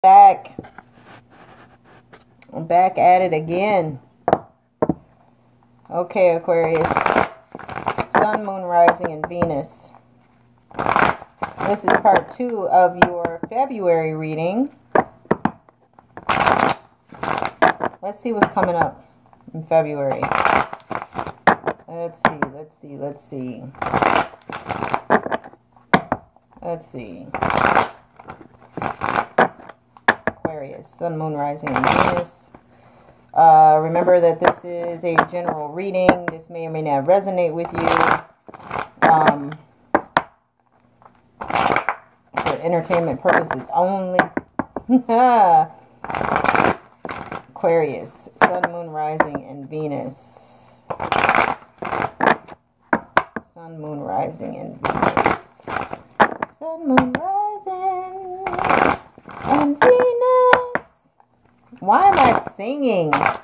back. I'm back at it again. Okay, Aquarius. Sun, Moon, Rising, and Venus. This is part 2 of your February reading. Let's see what's coming up in February. Let's see. Aquarius, Sun, Moon, Rising, and Venus. Remember that this is a general reading. This may or may not resonate with you. For entertainment purposes only. Aquarius, Sun, Moon, Rising, and Venus. Sun, Moon, Rising, and Venus. Sun, Moon, Rising, and Venus. Why am I singing? I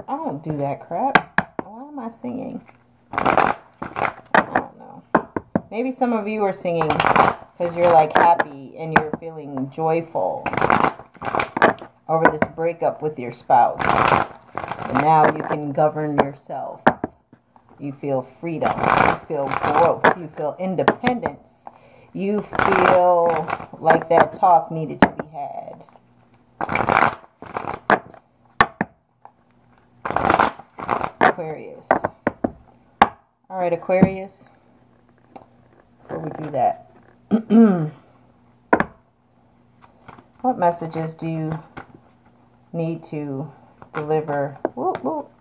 don't do that crap. Why am I singing? I don't know. Maybe some of you are singing because you're like happy and you're feeling joyful over this breakup with your spouse. And now you can govern yourself. You feel freedom. You feel growth. You feel independence. You feel like that talk needed to be had. Aquarius. All right, Aquarius. Before we do that, what messages do you need to deliver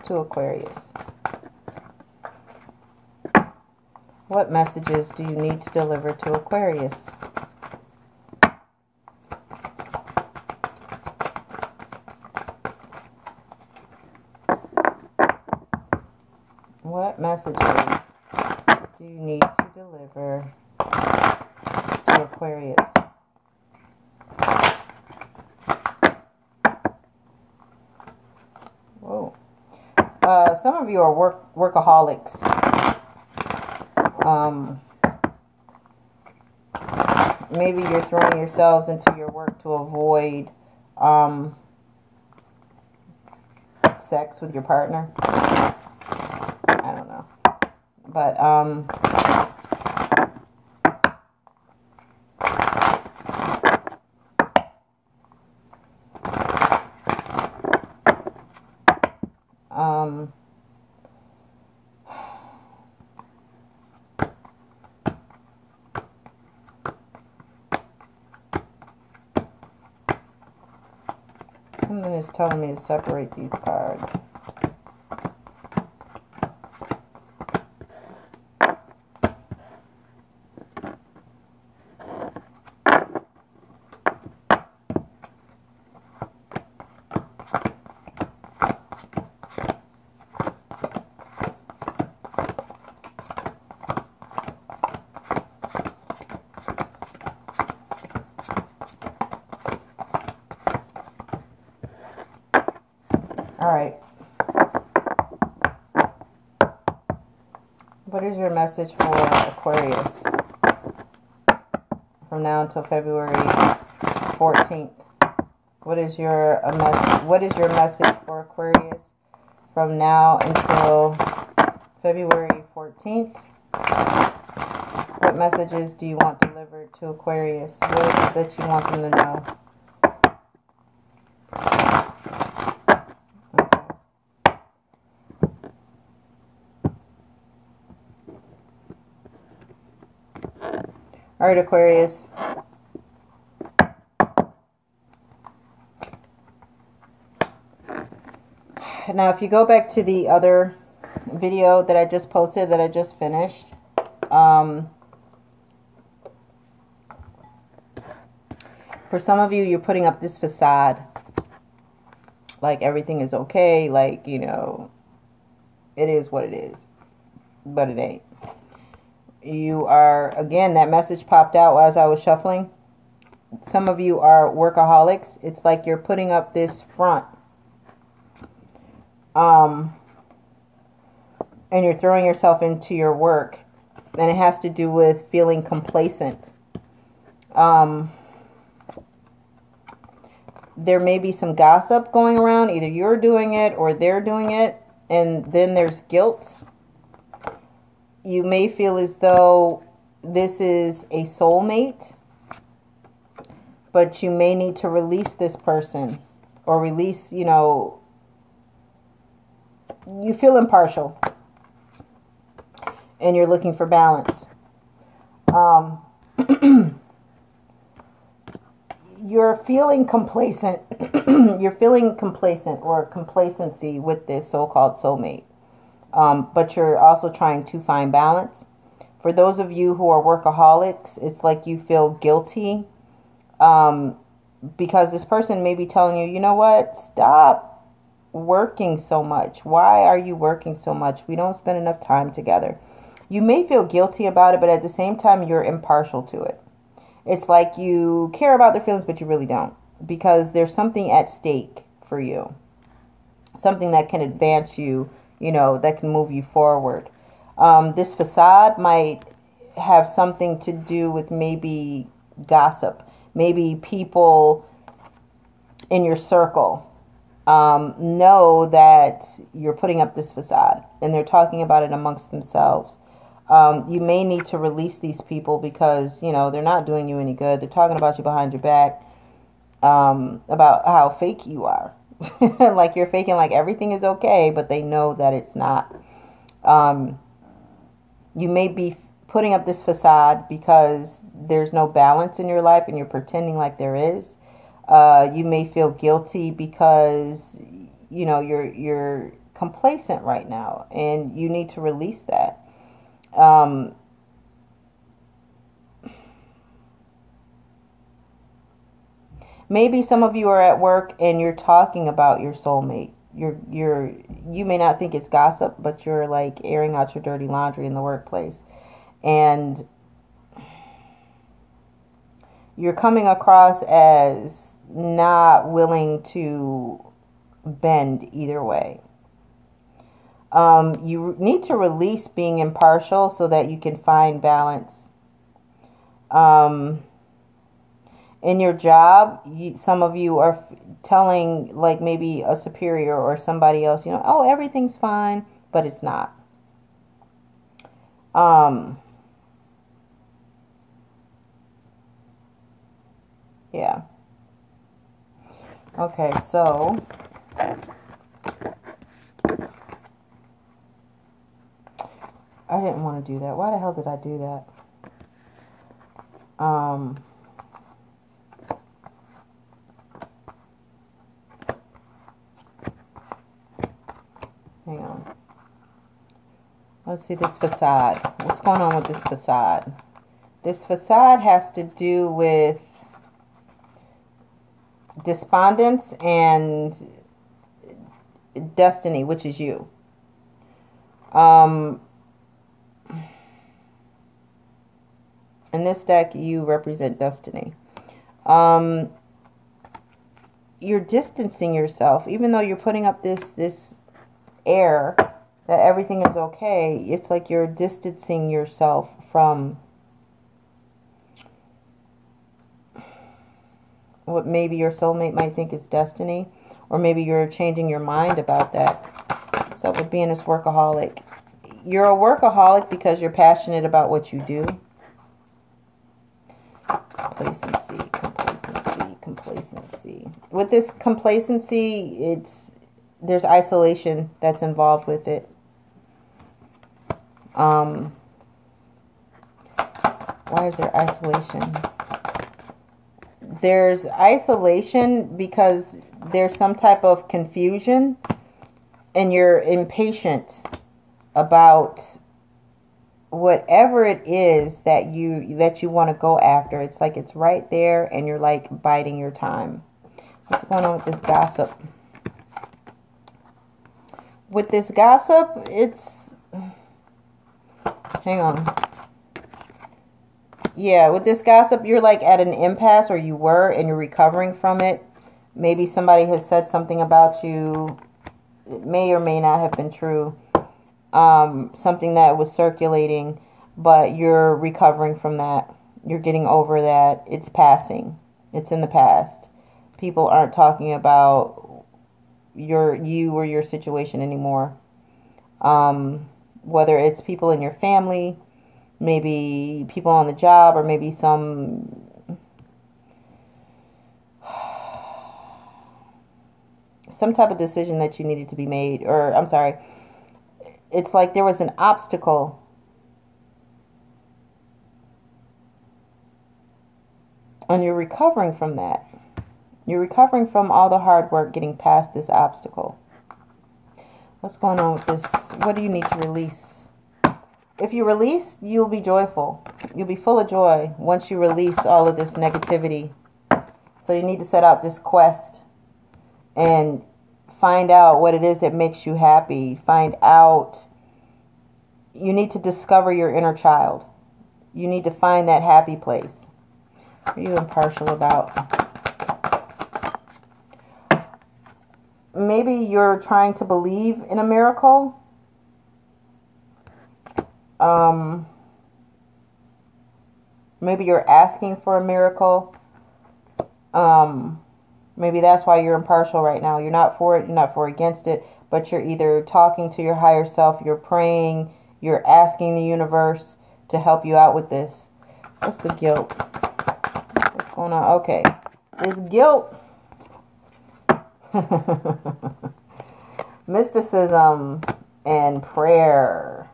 to Aquarius? What messages do you need to deliver to Aquarius? What messages do you need to deliver to Aquarius? Whoa. Some of you are workaholics. Maybe you're throwing yourselves into your work to avoid sex with your partner. I don't know. But something is telling me to separate these cards. All right. What is your message for Aquarius from now until February 14th? What is your message for Aquarius from now until February 14th? What messages do you want delivered to Aquarius? What is it that you want them to know? All right, Aquarius. Now, if you go back to the other video that I just posted, that I just finished, for some of you, you're putting up this facade. Like everything is okay. Like, you know, it is what it is. But it ain't. You are, again, that message popped out as I was shuffling. Some of you are workaholics. It's like you're putting up this front. And you're throwing yourself into your work. And it has to do with feeling complacent. There may be some gossip going around. Either you're doing it or they're doing it. And then there's guilt. You may feel as though this is a soulmate, but you may need to release this person, or release, you know, you feel impartial and you're looking for balance. You're feeling complacent. You're feeling complacent or complacency with this so-called soulmate. But you're also trying to find balance. For those of you who are workaholics, it's like you feel guilty because this person may be telling you, you know what, stop working so much. Why are you working so much? We don't spend enough time together. You may feel guilty about it, but at the same time, you're impartial to it. It's like you care about their feelings, but you really don't, because there's something at stake for you. Something that can advance you, you know, that can move you forward. This facade might have something to do with maybe gossip. Maybe people in your circle know that you're putting up this facade and they're talking about it amongst themselves. You may need to release these people because, you know, they're not doing you any good. They're talking about you behind your back, about how fake you are. Like you're faking like everything is okay, but they know that it's not. You may be putting up this facade because there's no balance in your life and you're pretending like there is. You may feel guilty because, you know, you're complacent right now and you need to release that. Maybe some of you are at work and you're talking about your soulmate. You may not think it's gossip, but you're like airing out your dirty laundry in the workplace. And you're coming across as not willing to bend either way. You need to release being impartial so that you can find balance. In your job, some of you are telling like maybe a superior or somebody else, you know, oh, everything's fine, but it's not. Yeah. Okay, so I didn't want to do that. Why the hell did I do that? Hang on. Let's see this facade. What's going on with this facade? This facade has to do with despondence and destiny, which is you. In this deck, you represent destiny. You're distancing yourself, even though you're putting up this air that everything is okay. It's like you're distancing yourself from what maybe your soulmate might think is destiny, or maybe you're changing your mind about that. What's up with being this workaholic? You're a workaholic because you're passionate about what you do. Complacency. With this complacency, there's isolation that's involved with it. Why is there isolation? There's isolation because there's some type of confusion and you're impatient about whatever it is that you want to go after. It's like it's right there and you're like biding your time. What's going on with this gossip? With this gossip, hang on. Yeah, with this gossip, you're like at an impasse, or you were, and you're recovering from it. Maybe somebody has said something about you. It may or may not have been true. Something that was circulating, but you're recovering from that. You're getting over that. It's passing. It's in the past. people aren't talking about you or your situation anymore. Whether it's people in your family, maybe people on the job, or maybe some type of decision that you needed to be made. Or I'm sorry, it's like there was an obstacle and you're recovering from that. You're recovering from all the hard work getting past this obstacle. What's going on with this? What do you need to release? If you release, you'll be joyful. You'll be full of joy once you release all of this negativity. So you need to set out this quest and find out what it is that makes you happy. Find out. You need to discover your inner child. You need to find that happy place. What are you impartial about? Maybe you're trying to believe in a miracle. Maybe you're asking for a miracle. Maybe that's why you're impartial right now. You're not for it, you're not for or against it, but you're either talking to your higher self, you're praying, you're asking the universe to help you out with this. What's the guilt? What's going on? Okay. This guilt. Mysticism and prayer.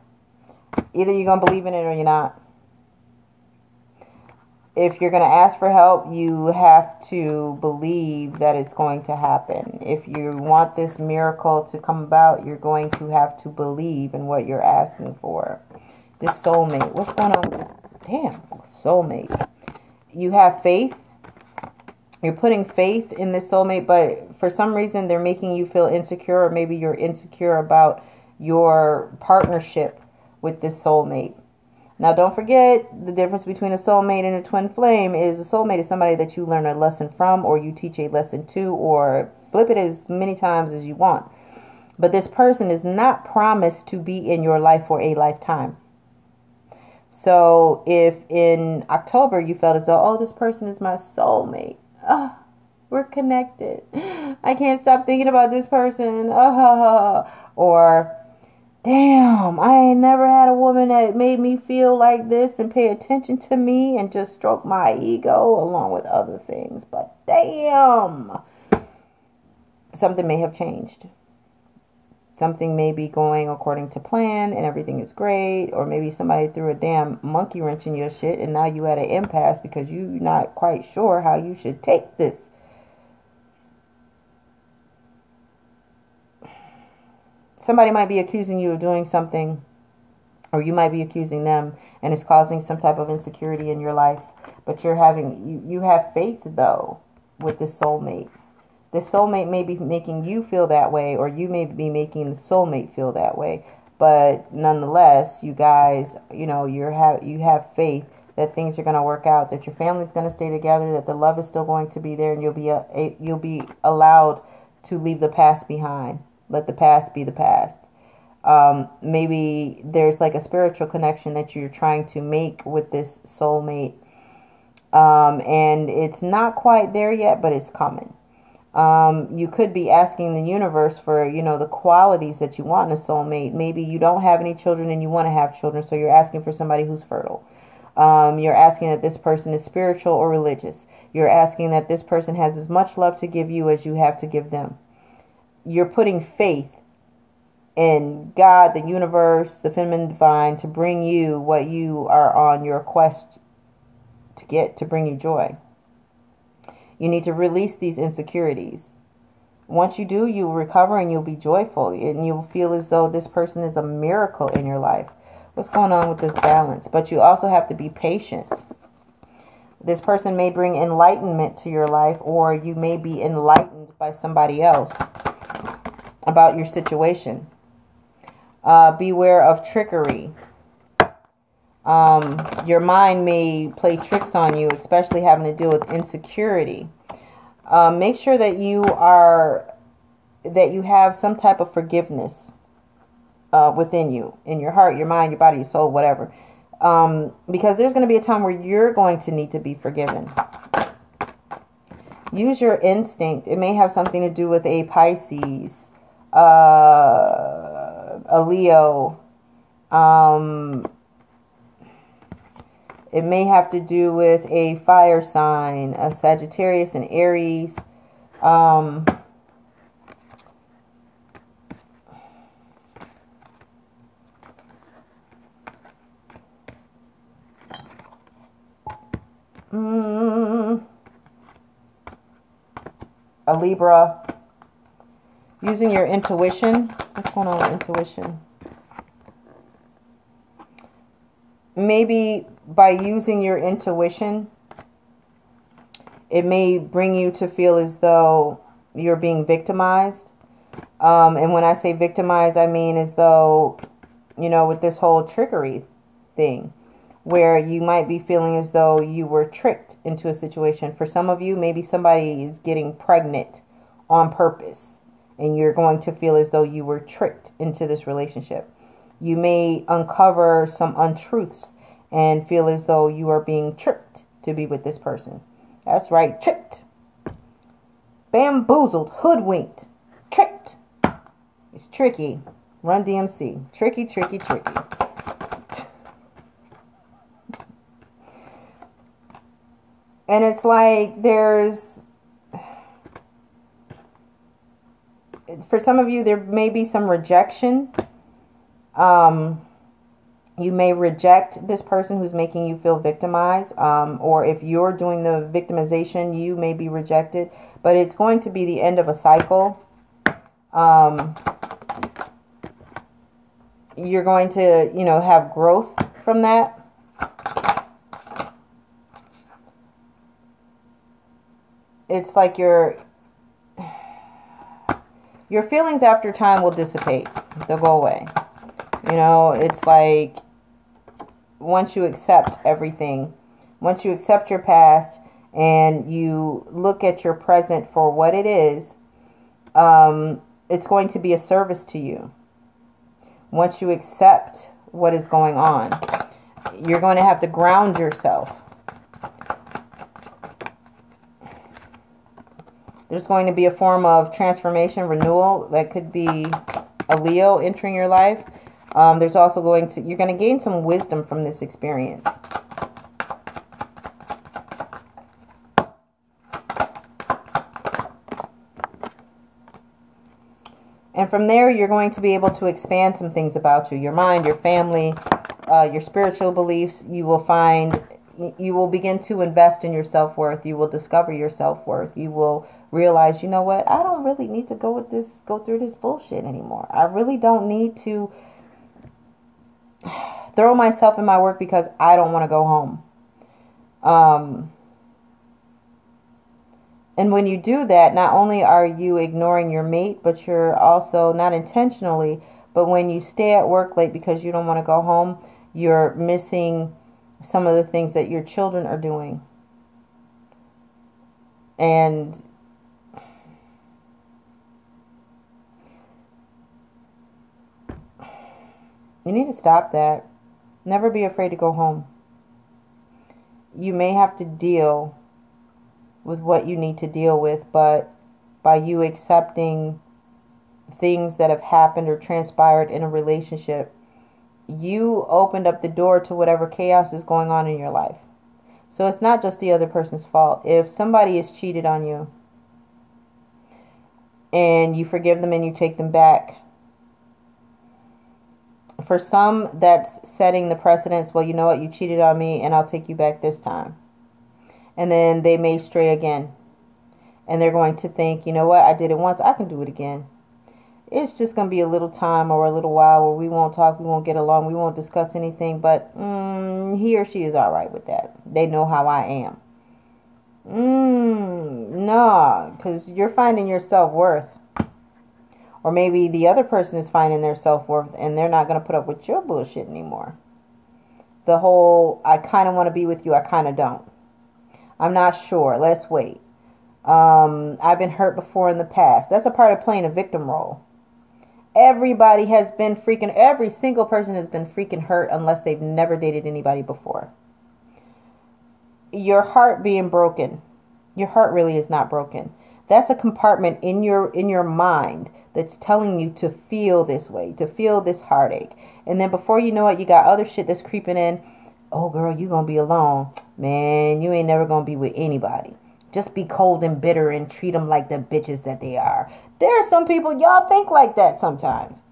Either you're going to believe in it or you're not. If you're going to ask for help, you have to believe that it's going to happen. If you want this miracle to come about, you're going to have to believe in what you're asking for. This soulmate. What's going on with this? Damn, soulmate. You have faith. You're putting faith in this soulmate, but for some reason they're making you feel insecure, or maybe you're insecure about your partnership with this soulmate. Now, don't forget the difference between a soulmate and a twin flame is a soulmate is somebody that you learn a lesson from, or you teach a lesson to, or flip it as many times as you want. But this person is not promised to be in your life for a lifetime. So if in October you felt as though, oh, this person is my soulmate. Oh, we're connected. I can't stop thinking about this person. Or, damn, I ain't never had a woman that made me feel like this and pay attention to me and just stroke my ego along with other things. But damn, something may have changed. Something may be going according to plan and everything is great. Or maybe somebody threw a damn monkey wrench in your shit and now you at an impasse because you're not quite sure how you should take this. Somebody might be accusing you of doing something, or you might be accusing them, and it's causing some type of insecurity in your life. But you're having, you have faith though with this soulmate. This soulmate may be making you feel that way, or you may be making the soulmate feel that way. But nonetheless, you guys, you know, you have faith that things are going to work out, that your family's going to stay together, that the love is still going to be there, and you'll be allowed to leave the past behind. Let the past be the past. Maybe there's like a spiritual connection that you're trying to make with this soulmate. And it's not quite there yet, but it's coming. You could be asking the universe for, you know, the qualities that you want in a soulmate. Maybe you don't have any children and you want to have children, so you're asking for somebody who's fertile. You're asking that this person is spiritual or religious. You're asking that this person has as much love to give you as you have to give them. You're putting faith in God, the universe, the feminine divine, to bring you what you are on your quest to get, to bring you joy. You need to release these insecurities. Once you do, you'll recover and you'll be joyful. And you'll feel as though this person is a miracle in your life. What's going on with this balance? But you also have to be patient. This person may bring enlightenment to your life, or you may be enlightened by somebody else about your situation. Beware of trickery. Your mind may play tricks on you, especially having to deal with insecurity. Make sure that you have some type of forgiveness within you, in your heart, your mind, your body, your soul, whatever. Because there's going to be a time where you're going to need to be forgiven. Use your instinct. It may have something to do with a Pisces, a Leo. It may have to do with a fire sign, a Sagittarius, and Aries. A Libra. Using your intuition. What's going on with intuition? Maybe by using your intuition, it may bring you to feel as though you're being victimized. And when I say victimized, I mean as though, you know, with this whole trickery thing, where you might be feeling as though you were tricked into a situation. For some of you, maybe somebody is getting pregnant on purpose, and you're going to feel as though you were tricked into this relationship. You may uncover some untruths and feel as though you are being tricked to be with this person. That's right, tricked. Bamboozled, hoodwinked, tricked. It's tricky. Run DMC. Tricky, tricky, tricky. And it's like for some of you, there may be some rejection. You may reject this person who's making you feel victimized. Or if you're doing the victimization, you may be rejected. But it's going to be the end of a cycle. You're going to, you know, have growth from that. It's like your feelings after time will dissipate. They'll go away. You know, it's like once you accept everything, once you accept your past and you look at your present for what it is, it's going to be a service to you. Once you accept what is going on, you're going to have to ground yourself. There's going to be a form of transformation, renewal. That could be a Leo entering your life. There's also you're going to gain some wisdom from this experience. And from there, you're going to be able to expand some things about you. Your mind, your family, your spiritual beliefs. You will begin to invest in your self-worth. You will discover your self-worth. You will realize, you know what, I don't really need to go through this bullshit anymore. I really don't need to throw myself in my work because I don't want to go home. And when you do that, not only are you ignoring your mate, but you're also, not intentionally, but when you stay at work late because you don't want to go home, you're missing some of the things that your children are doing. And you need to stop that. Never be afraid to go home. You may have to deal with what you need to deal with, but by you accepting things that have happened or transpired in a relationship, you opened up the door to whatever chaos is going on in your life. So it's not just the other person's fault. If somebody has cheated on you and you forgive them and you take them back, for some, that's setting the precedence. Well, you know what? You cheated on me and I'll take you back this time. And then they may stray again. And they're going to think, you know what? I did it once. I can do it again. It's just going to be a little time or a little while where we won't talk. We won't get along. We won't discuss anything. But he or she is all right with that. They know how I am. No, because you're finding your self-worth. Or maybe the other person is finding their self-worth and they're not going to put up with your bullshit anymore. The whole, I kind of want to be with you, I kind of don't. I'm not sure. Let's wait. I've been hurt before in the past. That's a part of playing a victim role. Every single person has been freaking hurt unless they've never dated anybody before. Your heart being broken Your heart really is not broken. That's a compartment in your mind that's telling you to feel this way, to feel this heartache. And then before you know it, you got other shit that's creeping in. Oh, girl, you going to be alone. Man, you ain't never going to be with anybody. Just be cold and bitter and treat them like the bitches that they are. There are some people, y'all think like that sometimes.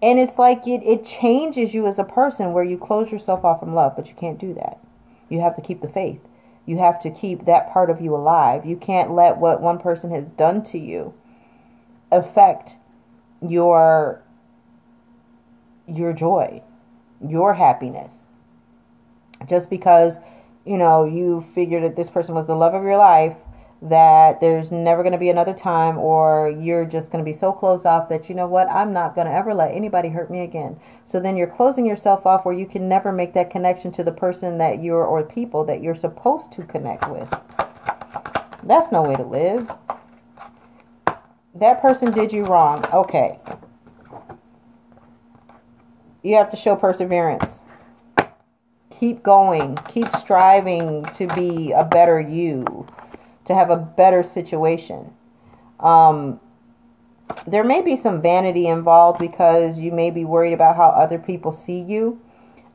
And it's like it changes you as a person where you close yourself off from love, but you can't do that. You have to keep the faith. You have to keep that part of you alive. You can't let what one person has done to you affect your joy, your happiness. Just because, you figured that this person was the love of your life, that there's never going to be another time, or you're just going to be so closed off that, you know what, I'm not going to ever let anybody hurt me again. So then you're closing yourself off where you can never make that connection to the person that or people that you're supposed to connect with. That's no way to live. That person did you wrong. Okay. You have to show perseverance. Keep going. Keep striving to be a better you, to have a better situation. There may be some vanity involved because you may be worried about how other people see you.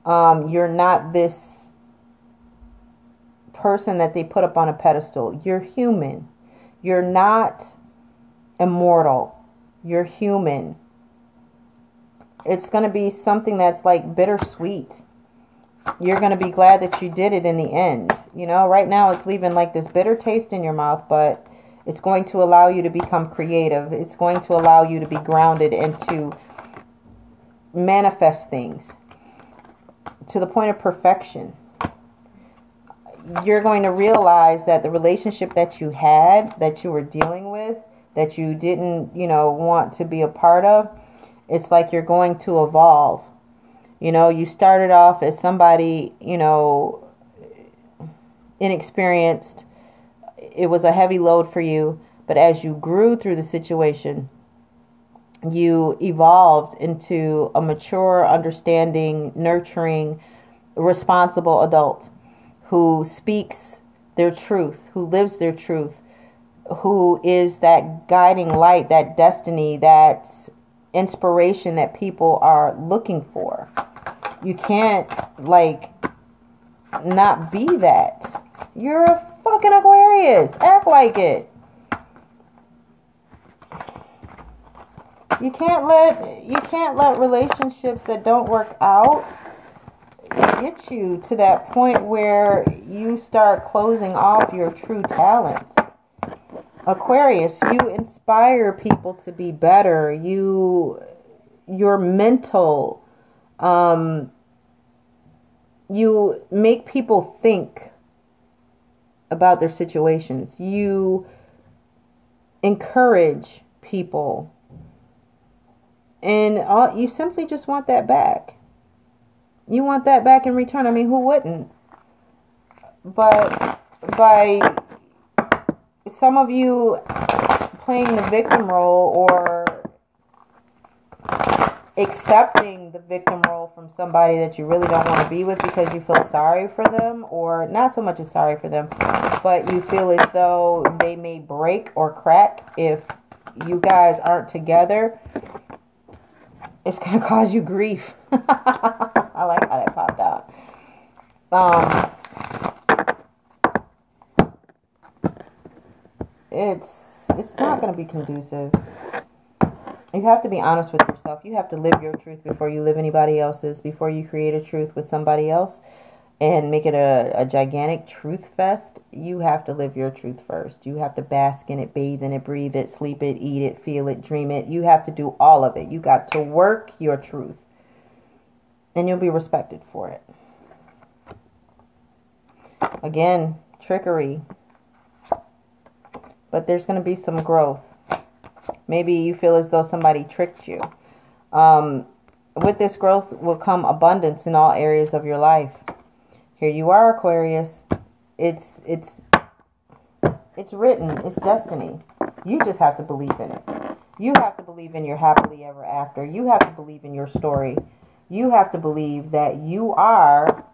You're not this person that they put up on a pedestal. You're human. You're not immortal. You're human. It's going to be something that's like bittersweet. You're going to be glad that you did it in the end. Right now it's leaving like this bitter taste in your mouth, but it's going to allow you to become creative. It's going to allow you to be grounded and to manifest things to the point of perfection. You're going to realize that the relationship that you had, that you were dealing with, that you didn't, want to be a part of, it's like you're going to evolve. You started off as somebody, inexperienced. It was a heavy load for you. But as you grew through the situation, you evolved into a mature, understanding, nurturing, responsible adult who speaks their truth, who lives their truth, who is that guiding light, that destiny, that inspiration that people are looking for. You can't, not be that. You're a fucking Aquarius. Act like it. You can't let relationships that don't work out get you to that point where you start closing off your true talents. Aquarius, you inspire people to be better. Your mental, you make people think about their situations. You encourage people. And you simply just want that back. You want that back in return. I mean, who wouldn't? But by some of you playing the victim role or accepting the victim role from somebody that you really don't want to be with because you feel sorry for them, or not so much as sorry for them, but you feel as though they may break or crack if you guys aren't together, it's going to cause you grief. I like how that popped out. It's not going to be conducive. You have to be honest with yourself. You have to live your truth before you live anybody else's. Before you create a truth with somebody else and make it a gigantic truth fest, you have to live your truth first. You have to bask in it, bathe in it, breathe it, sleep it, eat it, feel it, dream it. You have to do all of it. You got to work your truth. And you'll be respected for it. Again, trickery. But there's going to be some growth. Maybe you feel as though somebody tricked you. With this growth will come abundance in all areas of your life. Here you are, Aquarius. It's written. It's destiny. You just have to believe in it. You have to believe in your happily ever after. You have to believe in your story. You have to believe that you are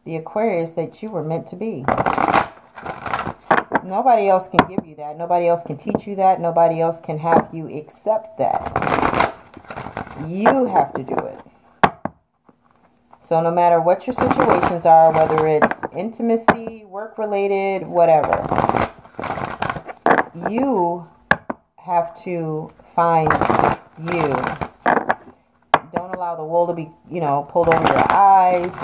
the Aquarius that you were meant to be. Nobody else can give you that. Nobody else can teach you that. Nobody else can have you accept that. You have to do it. So no matter what your situations are, whether it's intimacy, work-related, whatever, you have to find you. Don't allow the wool to be, pulled over your eyes.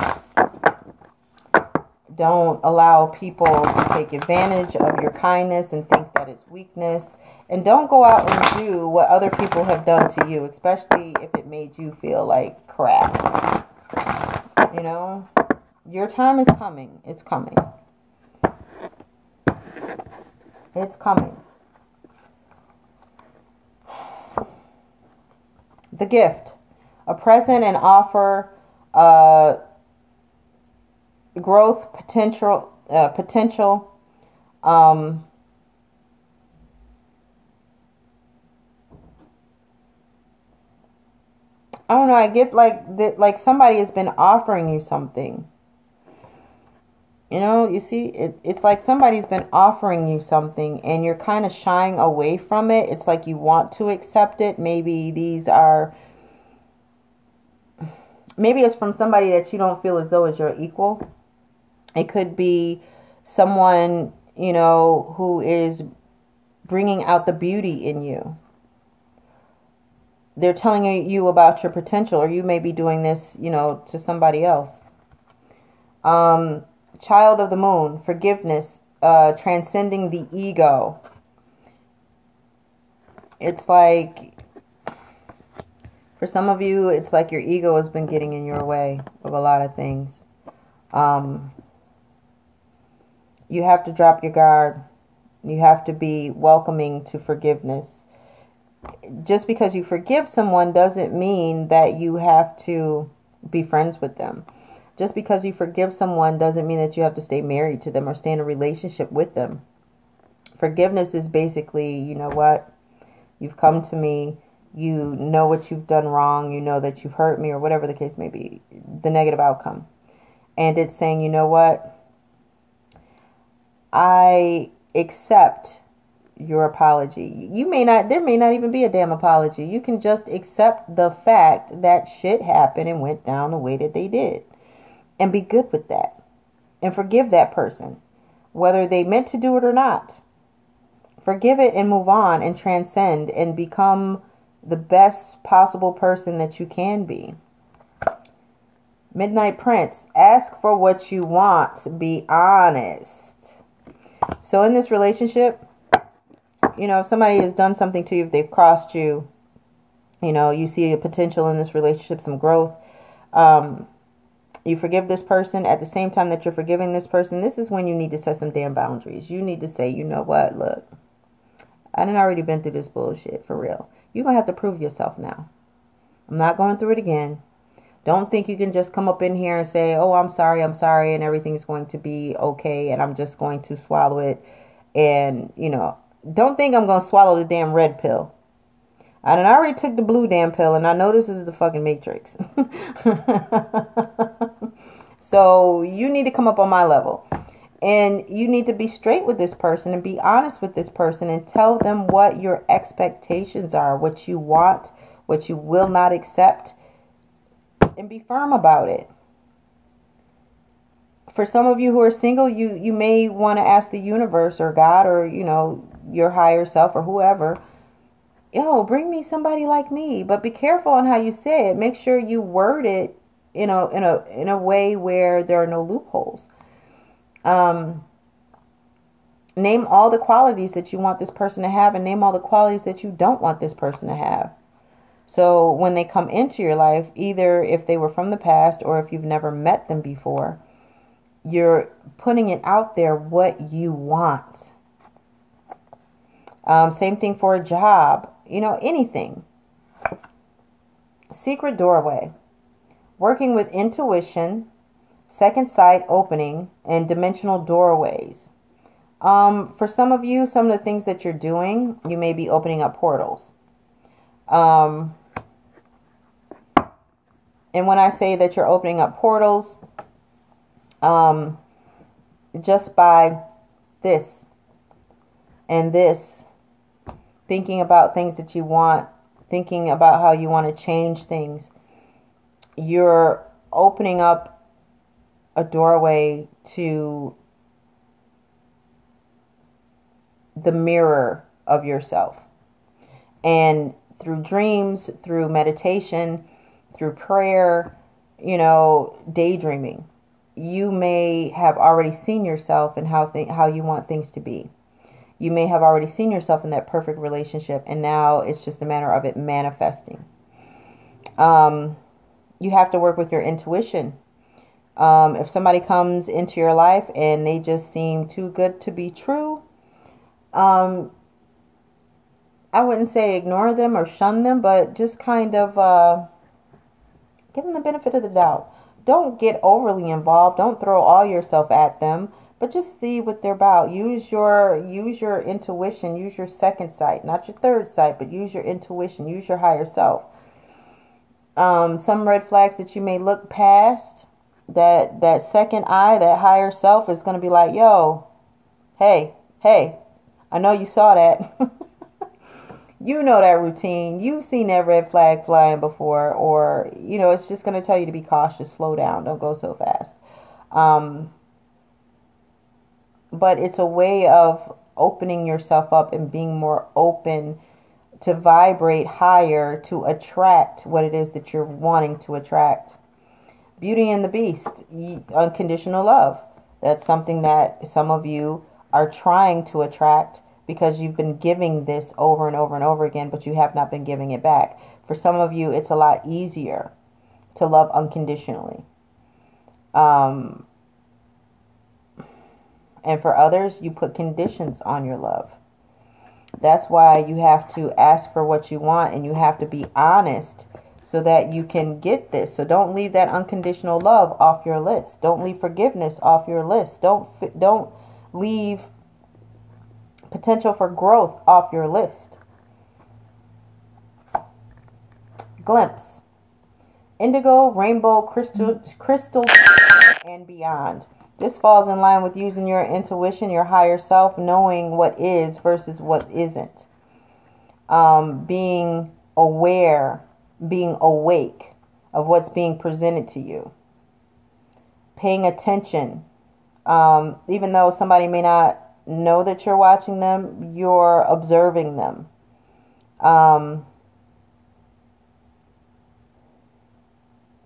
Don't allow people to take advantage of your kindness and think that it's weakness. And don't go out and do what other people have done to you, especially if it made you feel like crap. Your time is coming. It's coming. It's coming. The gift. A present and offer growth potential. I don't know. I get like somebody has been offering you something. You see, it's like somebody's been offering you something and you're kind of shying away from it. It's like you want to accept it. Maybe it's from somebody that you don't feel as though is your equal. It could be someone, who is bringing out the beauty in you. They're telling you about your potential, or you may be doing this, to somebody else. Child of the moon, forgiveness, transcending the ego. It's like, for some of you, it's like your ego has been getting in your way of a lot of things. You have to drop your guard. You have to be welcoming to forgiveness. Just because you forgive someone doesn't mean that you have to be friends with them. Just because you forgive someone doesn't mean that you have to stay married to them or stay in a relationship with them. Forgiveness is basically, you know what? You've come to me. You know what you've done wrong. You know that you've hurt me, or whatever the case may be, the negative outcome. And it's saying, you know what? I accept your apology. There may not even be a damn apology. You can just accept the fact that shit happened and went down the way that they did. And be good with that. And forgive that person. Whether they meant to do it or not. Forgive it and move on and transcend and become the best possible person that you can be. Midnight Prince, ask for what you want. Be honest. So in this relationship, if somebody has done something to you, if they've crossed you, you see a potential in this relationship, some growth. You forgive this person. At the same time that you're forgiving this person, this is when you need to set some damn boundaries. You need to say, you know what, look, I done already been through this bullshit, for real. You're going to have to prove yourself now. I'm not going through it again. Don't think you can just come up in here and say, oh, I'm sorry, and everything's going to be okay, and I'm just going to swallow it. And, don't think I'm going to swallow the damn red pill. I already took the blue damn pill, and I know this is the fucking Matrix. So you need to come up on my level. And you need to be straight with this person and be honest with this person and tell them what your expectations are, what you want, what you will not accept, and be firm about it. For some of you who are single, you may want to ask the universe or God or, your higher self or whoever, bring me somebody like me. But be careful on how you say it. Make sure you word it, in a way where there are no loopholes. Name all the qualities that you want this person to have and name all the qualities that you don't want this person to have. So when they come into your life, either if they were from the past or if you've never met them before, you're putting it out there what you want. Same thing for a job, anything. Secret doorway. Working with intuition, second sight opening, and dimensional doorways. For some of you, some of the things that you're doing, you may be opening up portals. And when I say that you're opening up portals, just by this, And this, thinking about things that you want, thinking about how you want to change things, you're opening up a doorway to the mirror of yourself. And through dreams, through meditation, through prayer, daydreaming, you may have already seen yourself and how you want things to be. You may have already seen yourself in that perfect relationship, and now it's just a matter of it manifesting. You have to work with your intuition. If somebody comes into your life and they just seem too good to be true, I wouldn't say ignore them or shun them, but just kind of give them the benefit of the doubt. Don't get overly involved. Don't throw all yourself at them, but just see what they're about. Use your intuition. Use your second sight, not your third sight, but use your intuition. Use your higher self. Some red flags that you may look past, that second eye, that higher self is going to be like, yo, hey, I know you saw that. You know that routine. You've seen that red flag flying before, or, it's just going to tell you to be cautious, slow down, don't go so fast. But it's a way of opening yourself up and being more open to vibrate higher, to attract what it is that you're wanting to attract. Beauty and the Beast, unconditional love. That's something that some of you are trying to attract because you've been giving this over and over and over again, but you have not been giving it back. For some of you, it's a lot easier to love unconditionally. And for others, you put conditions on your love. That's why you have to ask for what you want, and you have to be honest so that you can get this. So don't leave that unconditional love off your list. Don't leave forgiveness off your list. Don't leave potential for growth off your list. Glimpse. Indigo, rainbow, crystal, and beyond. This falls in line with using your intuition, your higher self, knowing what is versus what isn't. Being aware, being awake of what's being presented to you. Paying attention. Even though somebody may not know that you're watching them, you're observing them.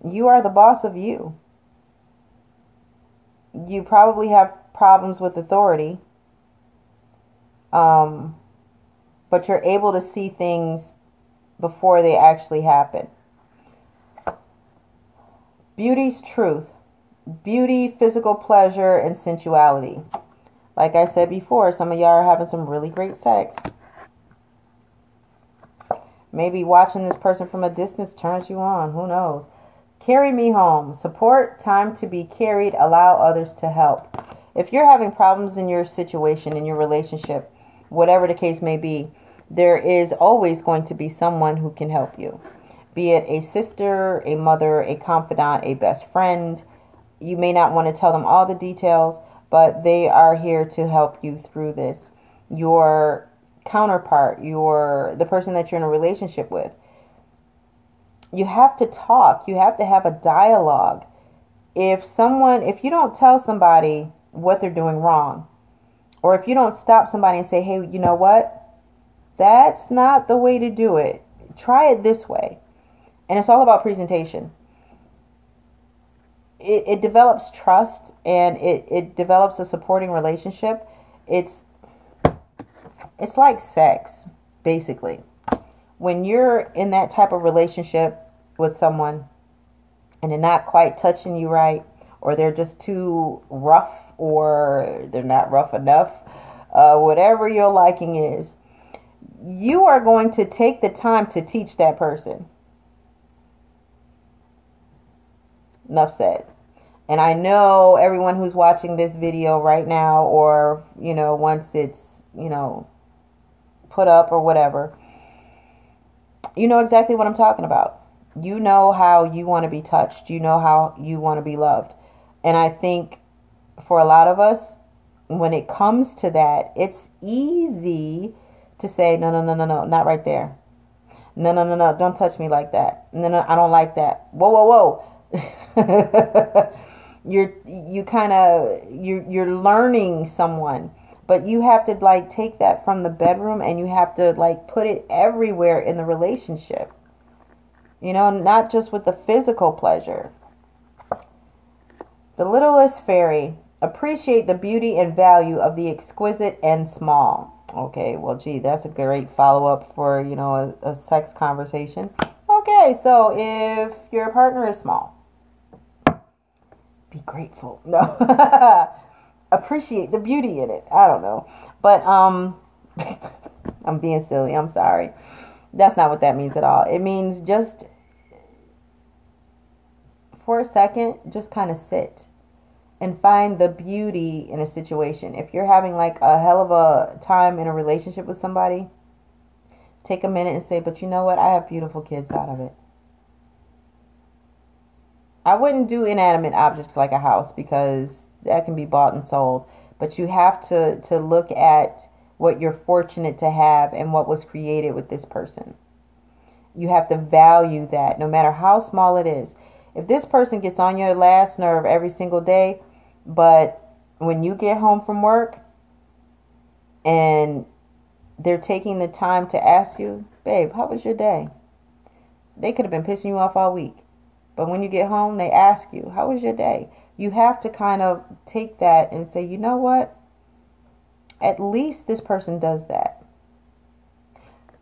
You are the boss of you. You probably have problems with authority, but you're able to see things before they actually happen. Beauty's truth. Beauty, physical pleasure, and sensuality. Like I said before, some of y'all are having some really great sex. Maybe watching this person from a distance turns you on. Who knows? Carry me home. Support, time to be carried, allow others to help. If you're having problems in your situation, in your relationship, whatever the case may be, there is always going to be someone who can help you. Be it a sister, a mother, a confidant, a best friend. You may not want to tell them all the details, but they are here to help you through this. Your counterpart, the person that you're in a relationship with. You have to talk. You have to have a dialogue. If you don't tell somebody what they're doing wrong, or if you don't stop somebody and say, hey, you know what? That's not the way to do it. Try it this way. And it's all about presentation. It develops trust, and it develops a supporting relationship. It's like sex, basically. When you're in that type of relationship with someone and they're not quite touching you right, or they're just too rough, or they're not rough enough, whatever your liking is, you are going to take the time to teach that person. Enough said. And I know everyone who's watching this video right now, or, once it's, put up or whatever, you know exactly what I'm talking about. You know how you want to be touched. You know how you want to be loved. And I think for a lot of us, when it comes to that, it's easy to say, no, no, no, no, no, not right there. No, no, no, no, don't touch me like that. No, no, I don't like that. Whoa, whoa, whoa. You're learning someone, but you have to like take that from the bedroom and you have to like put it everywhere in the relationship. You know, not just with the physical pleasure. The littlest fairy. Appreciate the beauty and value of the exquisite and small. Okay, well, gee, that's a great follow-up for, you know, a sex conversation. Okay, so if your partner is small, be grateful. No. Appreciate the beauty in it. I don't know. But, I'm being silly. I'm sorry. That's not what that means at all. It means just, for a second, just kind of sit and find the beauty in a situation. If you're having like a hell of a time in a relationship with somebody, take a minute and say, but you know what? I have beautiful kids out of it. I wouldn't do inanimate objects like a house because that can be bought and sold. But you have to look at what you're fortunate to have and what was created with this person. You have to value that no matter how small it is. If this person gets on your last nerve every single day, but when you get home from work and they're taking the time to ask you, babe, how was your day? They could have been pissing you off all week. But when you get home, they ask you, how was your day? You have to kind of take that and say, you know what? At least this person does that.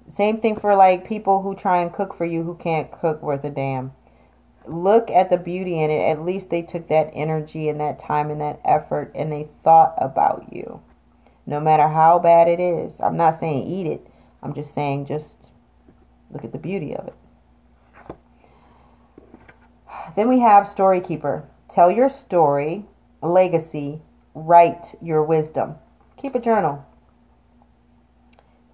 Same thing for like people who try and cook for you who can't cook worth a damn. Look at the beauty in it. At least they took that energy and that time and that effort and they thought about you. No matter how bad it is. I'm not saying eat it. I'm just saying just look at the beauty of it. Then we have Story Keeper. Tell your story, legacy, write your wisdom. Keep a journal.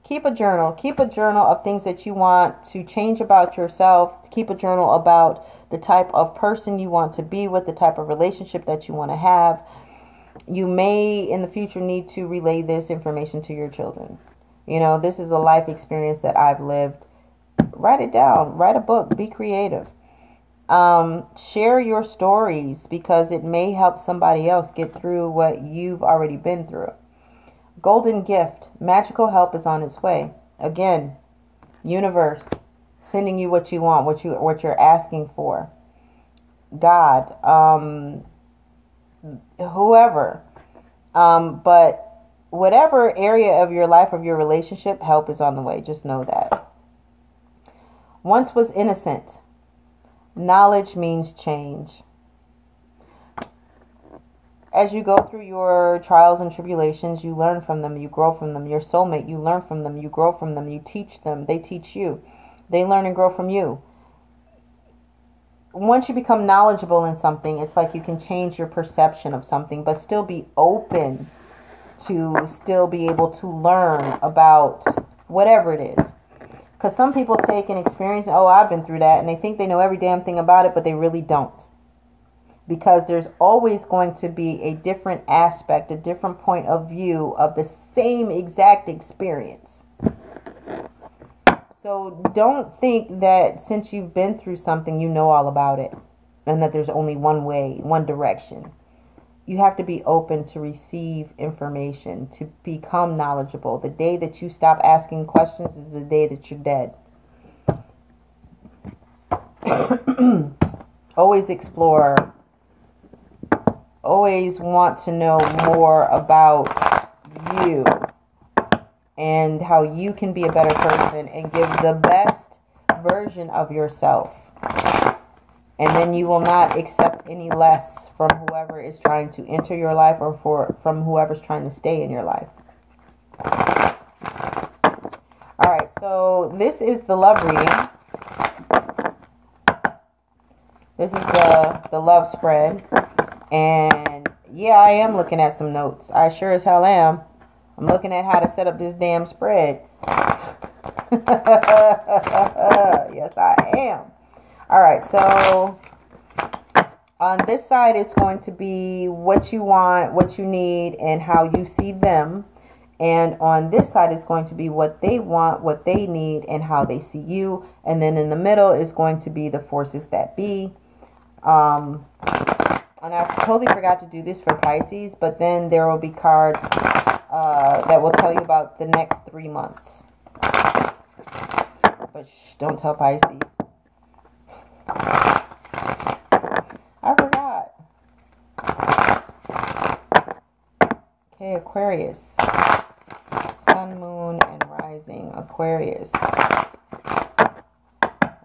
Keep a journal. Keep a journal of things that you want to change about yourself. Keep a journal about the type of person you want to be with, the type of relationship that you want to have. You may, in the future, need to relay this information to your children. You know, this is a life experience that I've lived. Write it down. Write a book. Be creative. Share your stories because it may help somebody else get through what you've already been through. Golden gift. Magical help is on its way. Again, universe sending you what you want, what you're asking for. God, whoever. But whatever area of your life, of your relationship, help is on the way. Just know that. Once was innocent. Knowledge means change. As you go through your trials and tribulations, you learn from them, you grow from them. Your soulmate, you learn from them, you grow from them, you teach them, they teach you. They learn and grow from you. Once you become knowledgeable in something, it's like you can change your perception of something, but still be open to still be able to learn about whatever it is. Because some people take an experience, oh, I've been through that, and they think they know every damn thing about it, but they really don't. Because there's always going to be a different aspect, a different point of view of the same exact experience. So don't think that since you've been through something, you know all about it, and that there's only one way, one direction. You have to be open to receive information, to become knowledgeable. The day that you stop asking questions is the day that you're dead. Always explore. Always want to know more about you and how you can be a better person and give the best version of yourself. And then you will not accept any less from whoever is trying to enter your life or from whoever's trying to stay in your life. All right, so this is the love reading. This is the love spread. And yeah, I am looking at some notes. I sure as hell am. I'm looking at how to set up this damn spread. Yes, I am. All right, so On this side, it's going to be what you want, what you need, and how you see them. And on this side, it's going to be what they want, what they need, and how they see you. And then in the middle is going to be the forces that be. And I totally forgot to do this for Pisces, but then there will be cards that will tell you about the next 3 months. But shh, don't tell Pisces. I forgot. Okay, Aquarius. Sun, moon, and rising. Aquarius.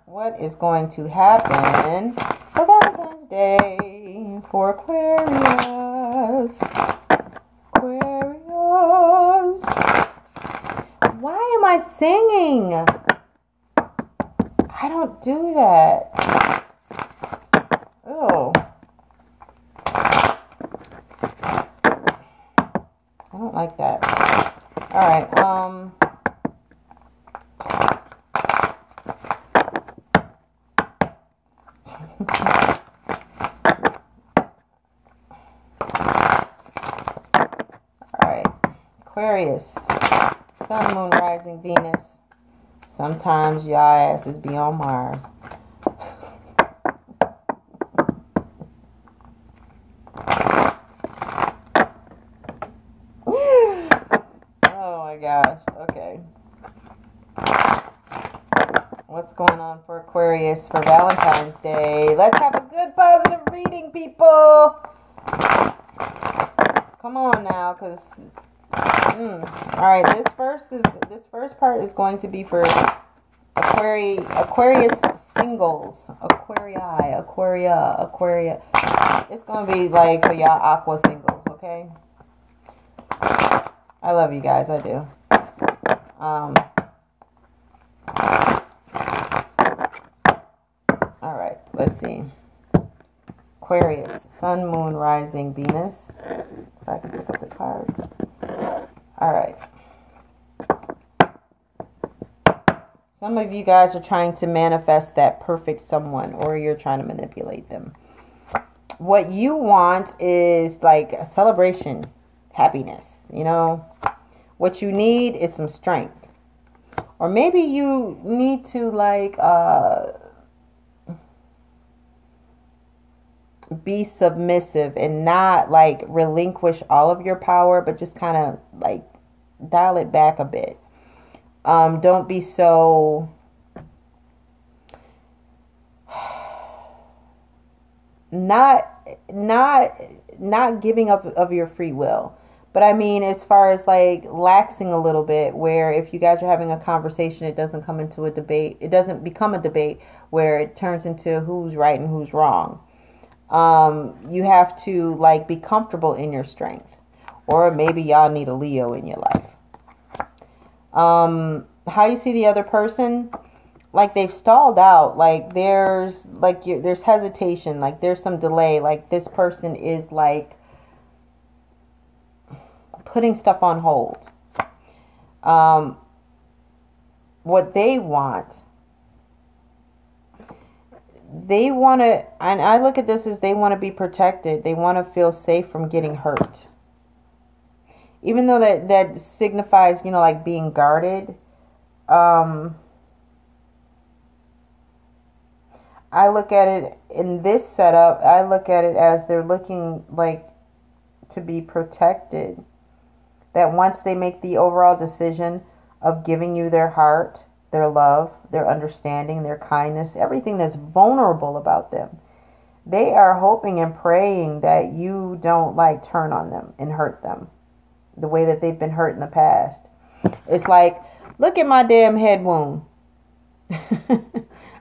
What is going to happen for Valentine's Day for Aquarius? Aquarius. Why am I singing? I don't do that. Oh. I don't like that. All right. All right. Aquarius. Sun, moon, rising, Venus. Sometimes your asses be on Mars. Oh my gosh. Okay. What's going on for Aquarius for Valentine's Day? Let's have a good positive reading, people. Come on now, because all right, this first part is going to be for Aquarius singles. Aquaria. It's going to be like for y'all aqua singles, okay? I love you guys, I do. All right, let's see. Aquarius, sun, moon, rising, Venus. If I can pick up the cards. All right. Some of you guys are trying to manifest that perfect someone, or you're trying to manipulate them. What you want is like a celebration, happiness, you know. What you need is some strength. Or maybe you need to like be submissive and not like relinquish all of your power, but just kind of like dial it back a bit. Don't be so not giving up of your free will. But I mean, as far as like laxing a little bit, where if you guys are having a conversation, it doesn't come into a debate. It doesn't become a debate where it turns into who's right and who's wrong. You have to like be comfortable in your strength, or maybe y'all need a Leo in your life. How you see the other person, like they've stalled out, like there's hesitation, like there's some delay, like this person is like putting stuff on hold. What they want to, and I look at this as they want to be protected. They want to feel safe from getting hurt. Even though that signifies, you know, like being guarded. I look at it in this setup, I look at it as they're looking like to be protected. That once they make the overall decision of giving you their heart, their love, their understanding, their kindness, everything that's vulnerable about them, they are hoping and praying that you don't like turn on them and hurt them the way that they've been hurt in the past. It's like, look at my damn head wound. I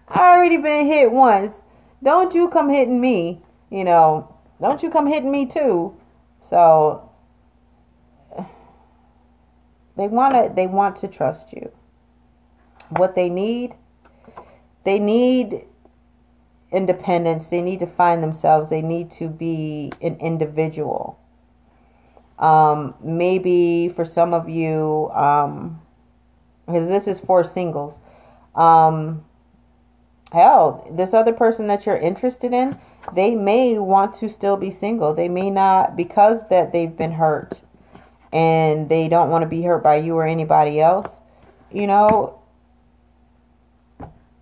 already been hit once. Don't you come hitting me, you know. Don't you come hitting me too. So they want to trust you. What they need independence. They need to find themselves. They need to be an individual. Maybe for some of you, because this is for singles, hell, this other person that you're interested in, They may want to still be single. They may not, because that they've been hurt and they don't want to be hurt by you or anybody else. You know,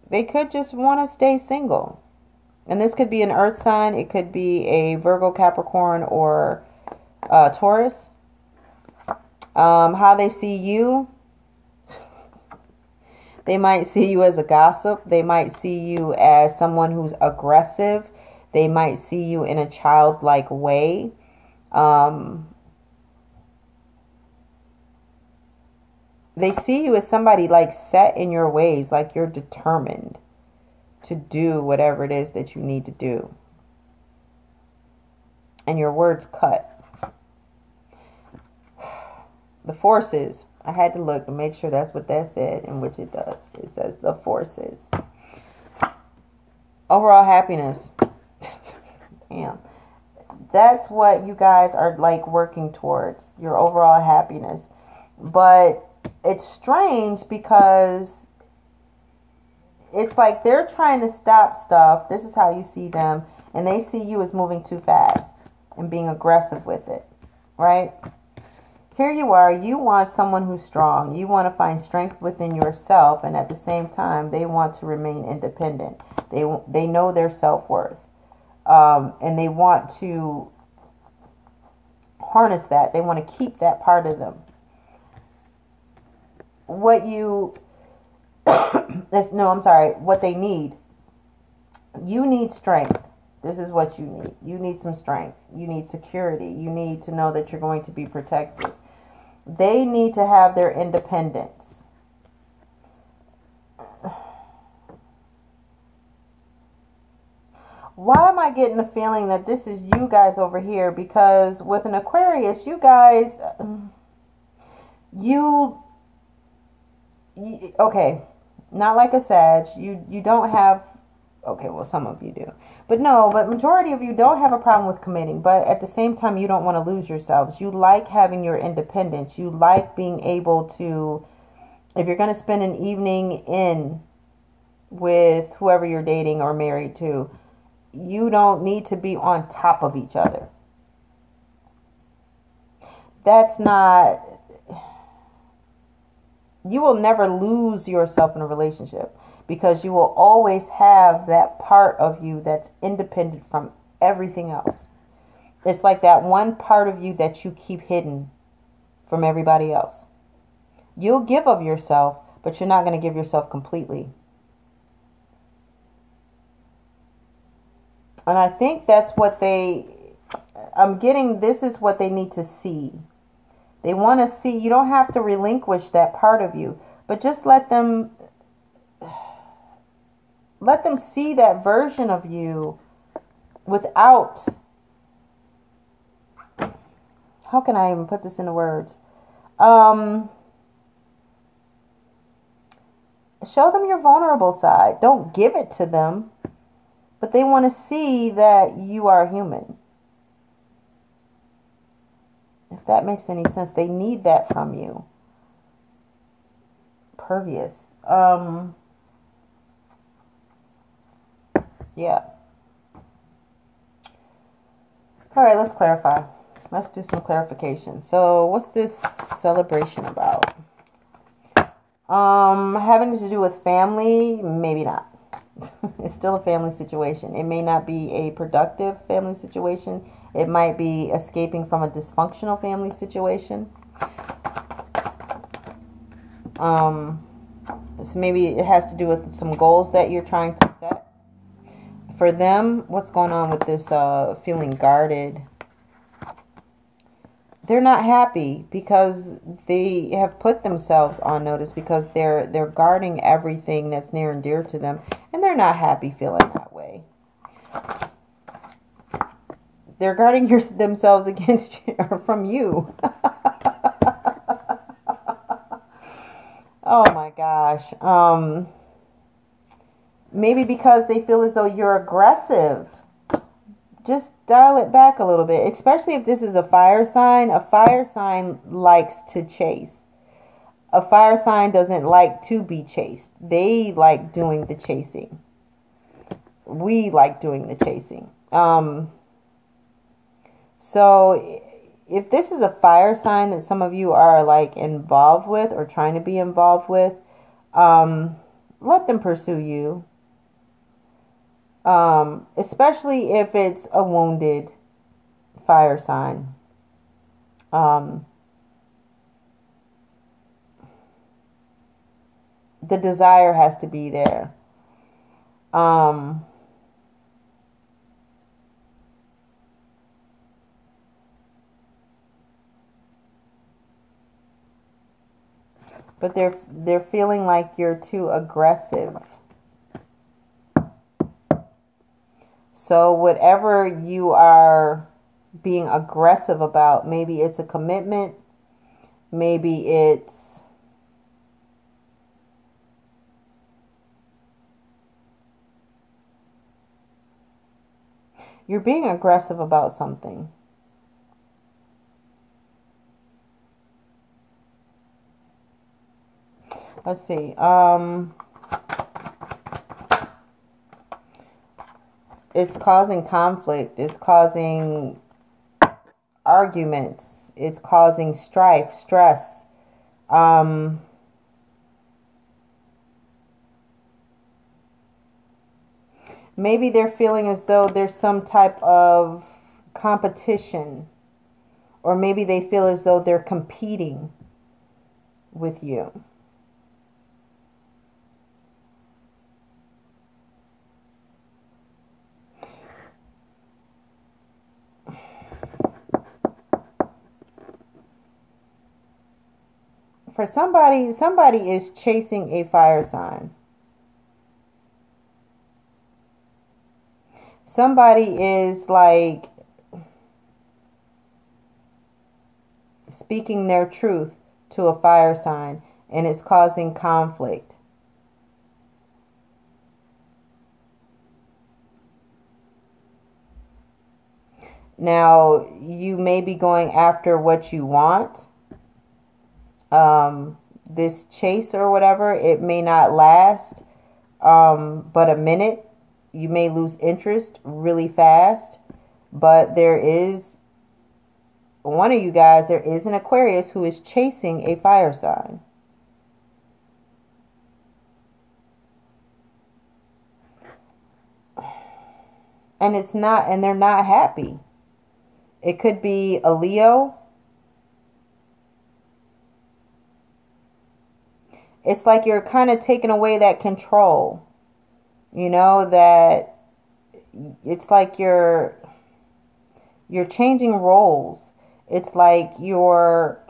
they could just want to stay single. And this could be an earth sign. It could be a Virgo, Capricorn, or Taurus. How they see you. They might see you as a gossip. They might see you as someone who's aggressive. They might see you in a childlike way. They see you as somebody like set in your ways, like you're determined to do whatever it is that you need to do. And your words cut. The forces. I had to look to make sure that's what that said, in which it does. It says the forces. Overall happiness. Damn. That's what you guys are like working towards. Your overall happiness. But it's strange because it's like they're trying to stop stuff. This is how you see them. And they see you as moving too fast and being aggressive with it. Right? Here you are. You want someone who's strong. You want to find strength within yourself. And at the same time, they want to remain independent. They know their self-worth. And they want to harness that. They want to keep that part of them. What they need. You need strength. This is what you need. You need some strength. You need security. You need to know that you're going to be protected. They need to have their independence. Why am I getting the feeling that this is you guys over here? Because with an Aquarius, you guys, okay, not like a Sag. You don't have, okay, well, some of you do. But majority of you don't have a problem with committing. But at the same time, you don't want to lose yourselves. You like having your independence. You like being able to, if you're going to spend an evening in with whoever you're dating or married to, you don't need to be on top of each other. That's not, you will never lose yourself in a relationship. Because you will always have that part of you that's independent from everything else. It's like that one part of you that you keep hidden from everybody else. You'll give of yourself, but you're not going to give yourself completely. And I think that's what this is what they need to see. They want to see, you don't have to relinquish that part of you, but just let them see that version of you without, how can I even put this into words? Show them your vulnerable side. Don't give it to them, but they want to see that you are human. If that makes any sense, they need that from you. Pervious. Yeah. All right, let's clarify. Let's do some clarification. So what's this celebration about? Having to do with family? Maybe not. It's still a family situation. It may not be a productive family situation. It might be escaping from a dysfunctional family situation. So maybe it has to do with some goals that you're trying to set. For them, what's going on with this feeling guarded? They're not happy because they have put themselves on notice because they're guarding everything that's near and dear to them, and they're not happy feeling that way. They're guarding themselves against you, or from you. Oh my gosh. Maybe because they feel as though you're aggressive. Just dial it back a little bit. Especially if this is a fire sign. A fire sign likes to chase. A fire sign doesn't like to be chased. They like doing the chasing. We like doing the chasing. So if this is a fire sign that some of you are like involved with or trying to be involved with, let them pursue you. Especially if it's a wounded fire sign. The desire has to be there. But they're feeling like you're too aggressive. So whatever you are being aggressive about, maybe it's a commitment, maybe it's you're being aggressive about something. Let's see. It's causing conflict. It's causing arguments. It's causing strife, stress. Maybe they're feeling as though there's some type of competition. Or maybe they feel as though they're competing with you. For somebody is chasing a fire sign. Somebody is like speaking their truth to a fire sign, and it's causing conflict. Now, you may be going after what you want. This chase or whatever, it may not last but a minute. You may lose interest really fast. But there is one of you guys, there is an Aquarius who is chasing a fire sign. And it's not, and they're not happy. It could be a Leo. It's like you're kind of taking away that control. You know, that it's like you're changing roles. It's like you're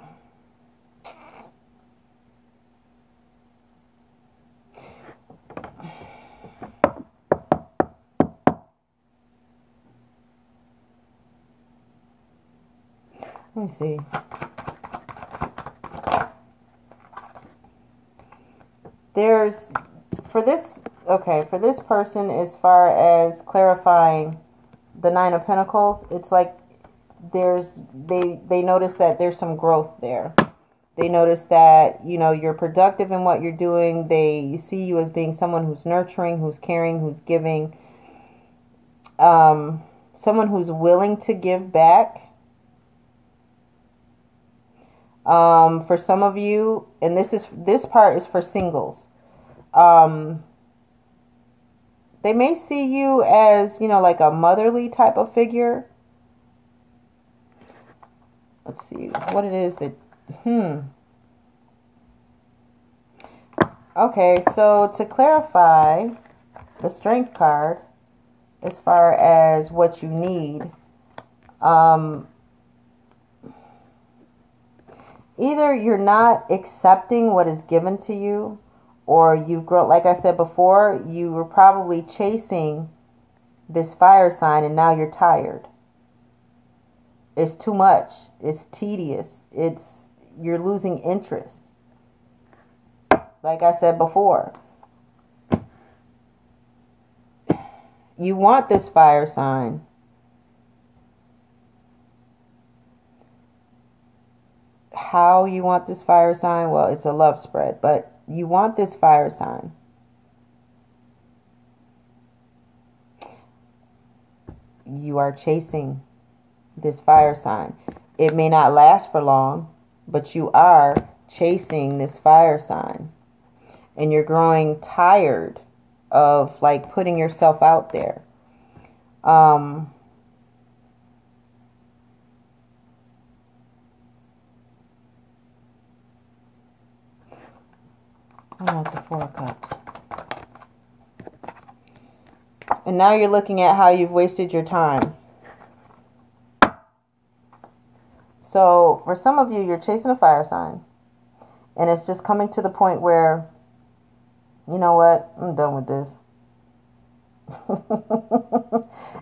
let me see. There's for this person, as far as clarifying the Nine of Pentacles, it's like they notice that there's some growth there. They notice that, you know, you're productive in what you're doing. They see you as being someone who's nurturing, who's caring, who's giving, someone who's willing to give back. For some of you, and this part is for singles. They may see you as, you know, like a motherly type of figure. Let's see what it is that, Okay, so to clarify the Strength card, as far as what you need, either you're not accepting what is given to you, or you've grown, like I said before, you were probably chasing this fire sign and now you're tired. It's too much. It's tedious. You're losing interest. Like I said before, you want this fire sign. How you want this fire sign? Well, it's a love spread, but you want this fire sign. you are chasing this fire sign. It may not last for long, but you are chasing this fire sign. And you're growing tired of like putting yourself out there. I want the Four of Cups. And now you're looking at how you've wasted your time. So for some of you, you're chasing a fire sign. And it's just coming to the point where, you know what, I'm done with this.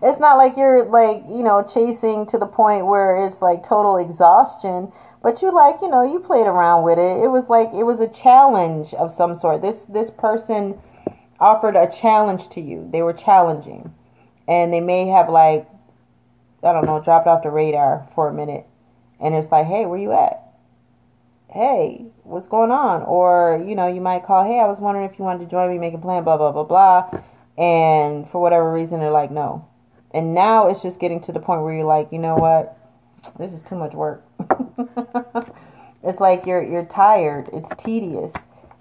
It's not like you're like, you know, chasing to the point where it's like total exhaustion. But you like, you know, you played around with it. It was like, it was a challenge of some sort. This person offered a challenge to you. They were challenging. And they may have like, I don't know, dropped off the radar for a minute. And it's like, hey, where you at? Hey, what's going on? Or, you know, you might call, hey, I was wondering if you wanted to join me, make a plan, blah, blah, blah, blah. And for whatever reason, they're like, no. And now it's just getting to the point where you're like, you know what? This is too much work. It's like you're tired. It's tedious.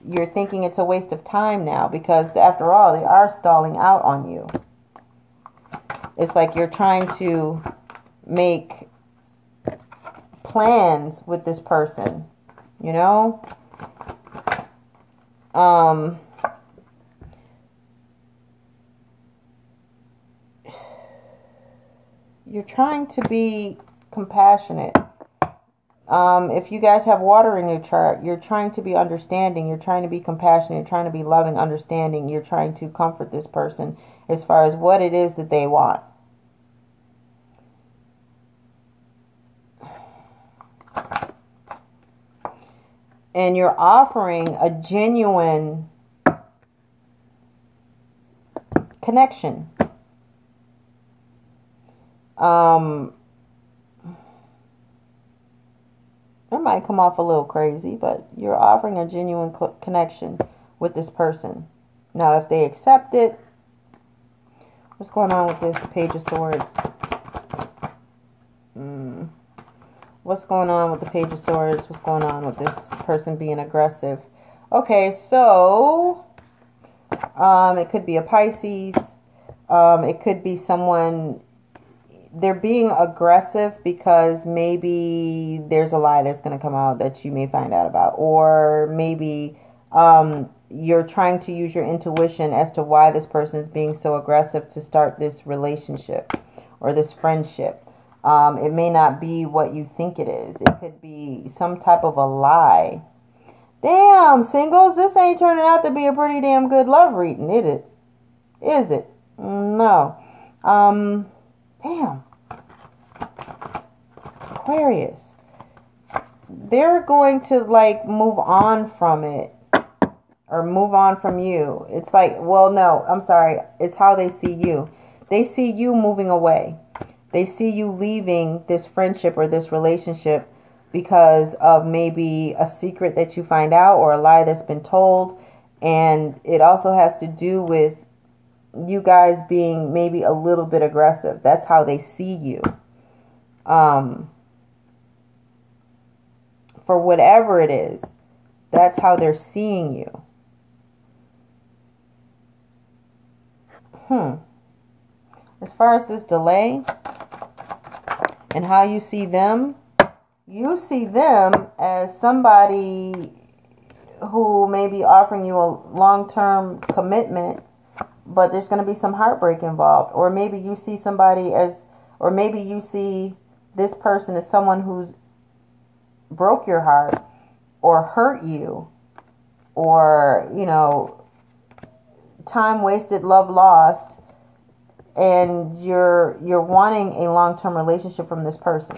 You're thinking it's a waste of time now because after all, they are stalling out on you. It's like you're trying to make plans with this person, you know? You're trying to be compassionate. If you guys have water in your chart, you're trying to be understanding. You're trying to be compassionate. You're trying to be loving, understanding. You're trying to comfort this person as far as what it is that they want. And you're offering a genuine connection. It might come off a little crazy, but you're offering a genuine connection with this person. Now, if they accept it, what's going on with this Page of Swords? What's going on with the Page of Swords? What's going on with this person being aggressive? Okay, so it could be a Pisces. It could be someone, they're being aggressive because maybe there's a lie that's going to come out that you may find out about. Or maybe you're trying to use your intuition as to why this person is being so aggressive to start this relationship or this friendship. It may not be what you think it is. It could be some type of a lie. Damn, singles, this ain't turning out to be a pretty damn good love reading, is it? Is it? No. Damn. Aquarius. They're going to like move on from it. Or move on from you. It's like, well, no, I'm sorry. It's how they see you. They see you moving away. They see you leaving this friendship or this relationship because of maybe a secret that you find out or a lie that's been told. And it also has to do with you guys being maybe a little bit aggressive. That's how they see you. For whatever it is, that's how they're seeing you. As far as this delay and how you see them as somebody who may be offering you a long-term commitment, but there's going to be some heartbreak involved. Or maybe you see somebody as, or maybe you see this person as someone who's broke your heart or hurt you, or, you know, time wasted, love lost, and you're wanting a long-term relationship from this person.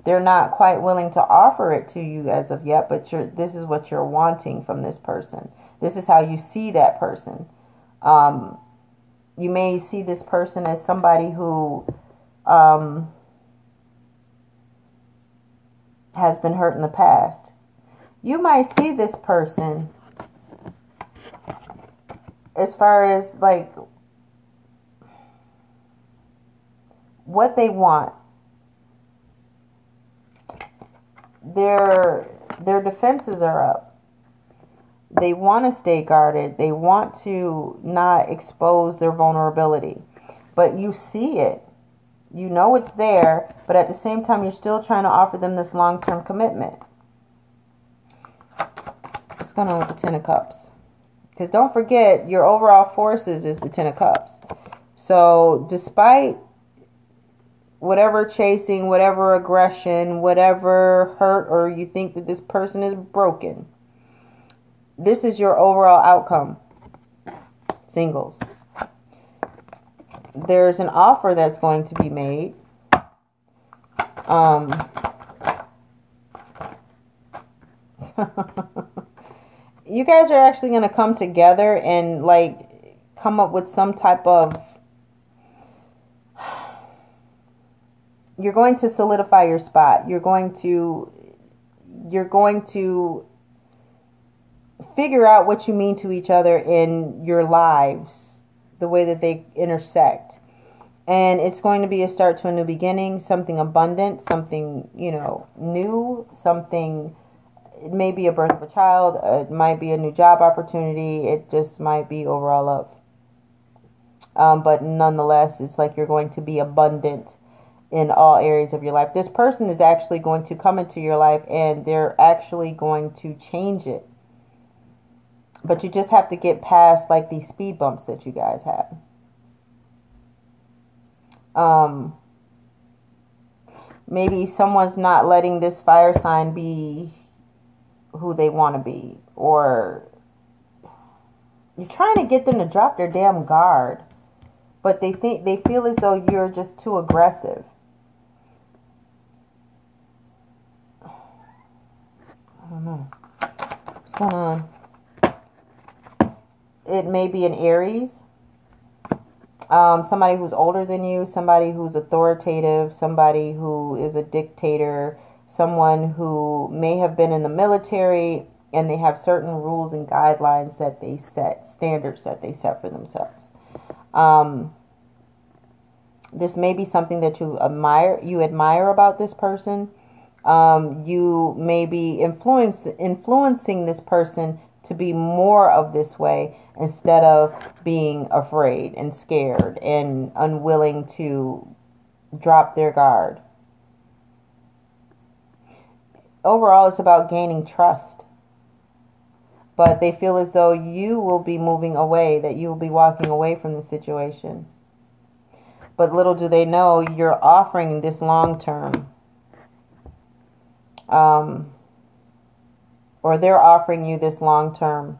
They're not quite willing to offer it to you as of yet, but this is what you're wanting from this person. This is how you see that person. You may see this person as somebody who has been hurt in the past. You might see this person as far as like what they want. Their defenses are up. They want to stay guarded. They want to not expose their vulnerability. But you see it. You know it's there, but at the same time, you're still trying to offer them this long-term commitment. What's going on with the Ten of Cups? Because don't forget, your overall forces is the Ten of Cups. So despite whatever chasing, whatever aggression, whatever hurt, or you think that this person is broken, this is your overall outcome. Singles. There's an offer that's going to be made. You guys are actually going to come together and like come up with some type of, you're going to solidify your spot. You're going to figure out what you mean to each other in your lives, the way that they intersect. And it's going to be a start to a new beginning, something abundant, something, new, something. It may be a birth of a child. It might be a new job opportunity. It just might be overall love. But nonetheless, it's like you're going to be abundant in all areas of your life. This person is actually going to come into your life and they're actually going to change it. But you just have to get past like these speed bumps that you guys have. Maybe someone's not letting this fire sign be who they want to be, or you're trying to get them to drop their damn guard, but they feel as though you're just too aggressive. I don't know what's going on. It may be an Aries, somebody who's older than you, somebody who's authoritative, somebody who is a dictator, someone who may have been in the military and they have certain rules and guidelines that they set, standards that they set for themselves. This may be something that you admire about this person. You may be influencing this person to be more of this way instead of being afraid and scared and unwilling to drop their guard. Overall, it's about gaining trust. But they feel as though you will be moving away, that you will be walking away from the situation. But little do they know, you're offering this long term. Or they're offering you this long term.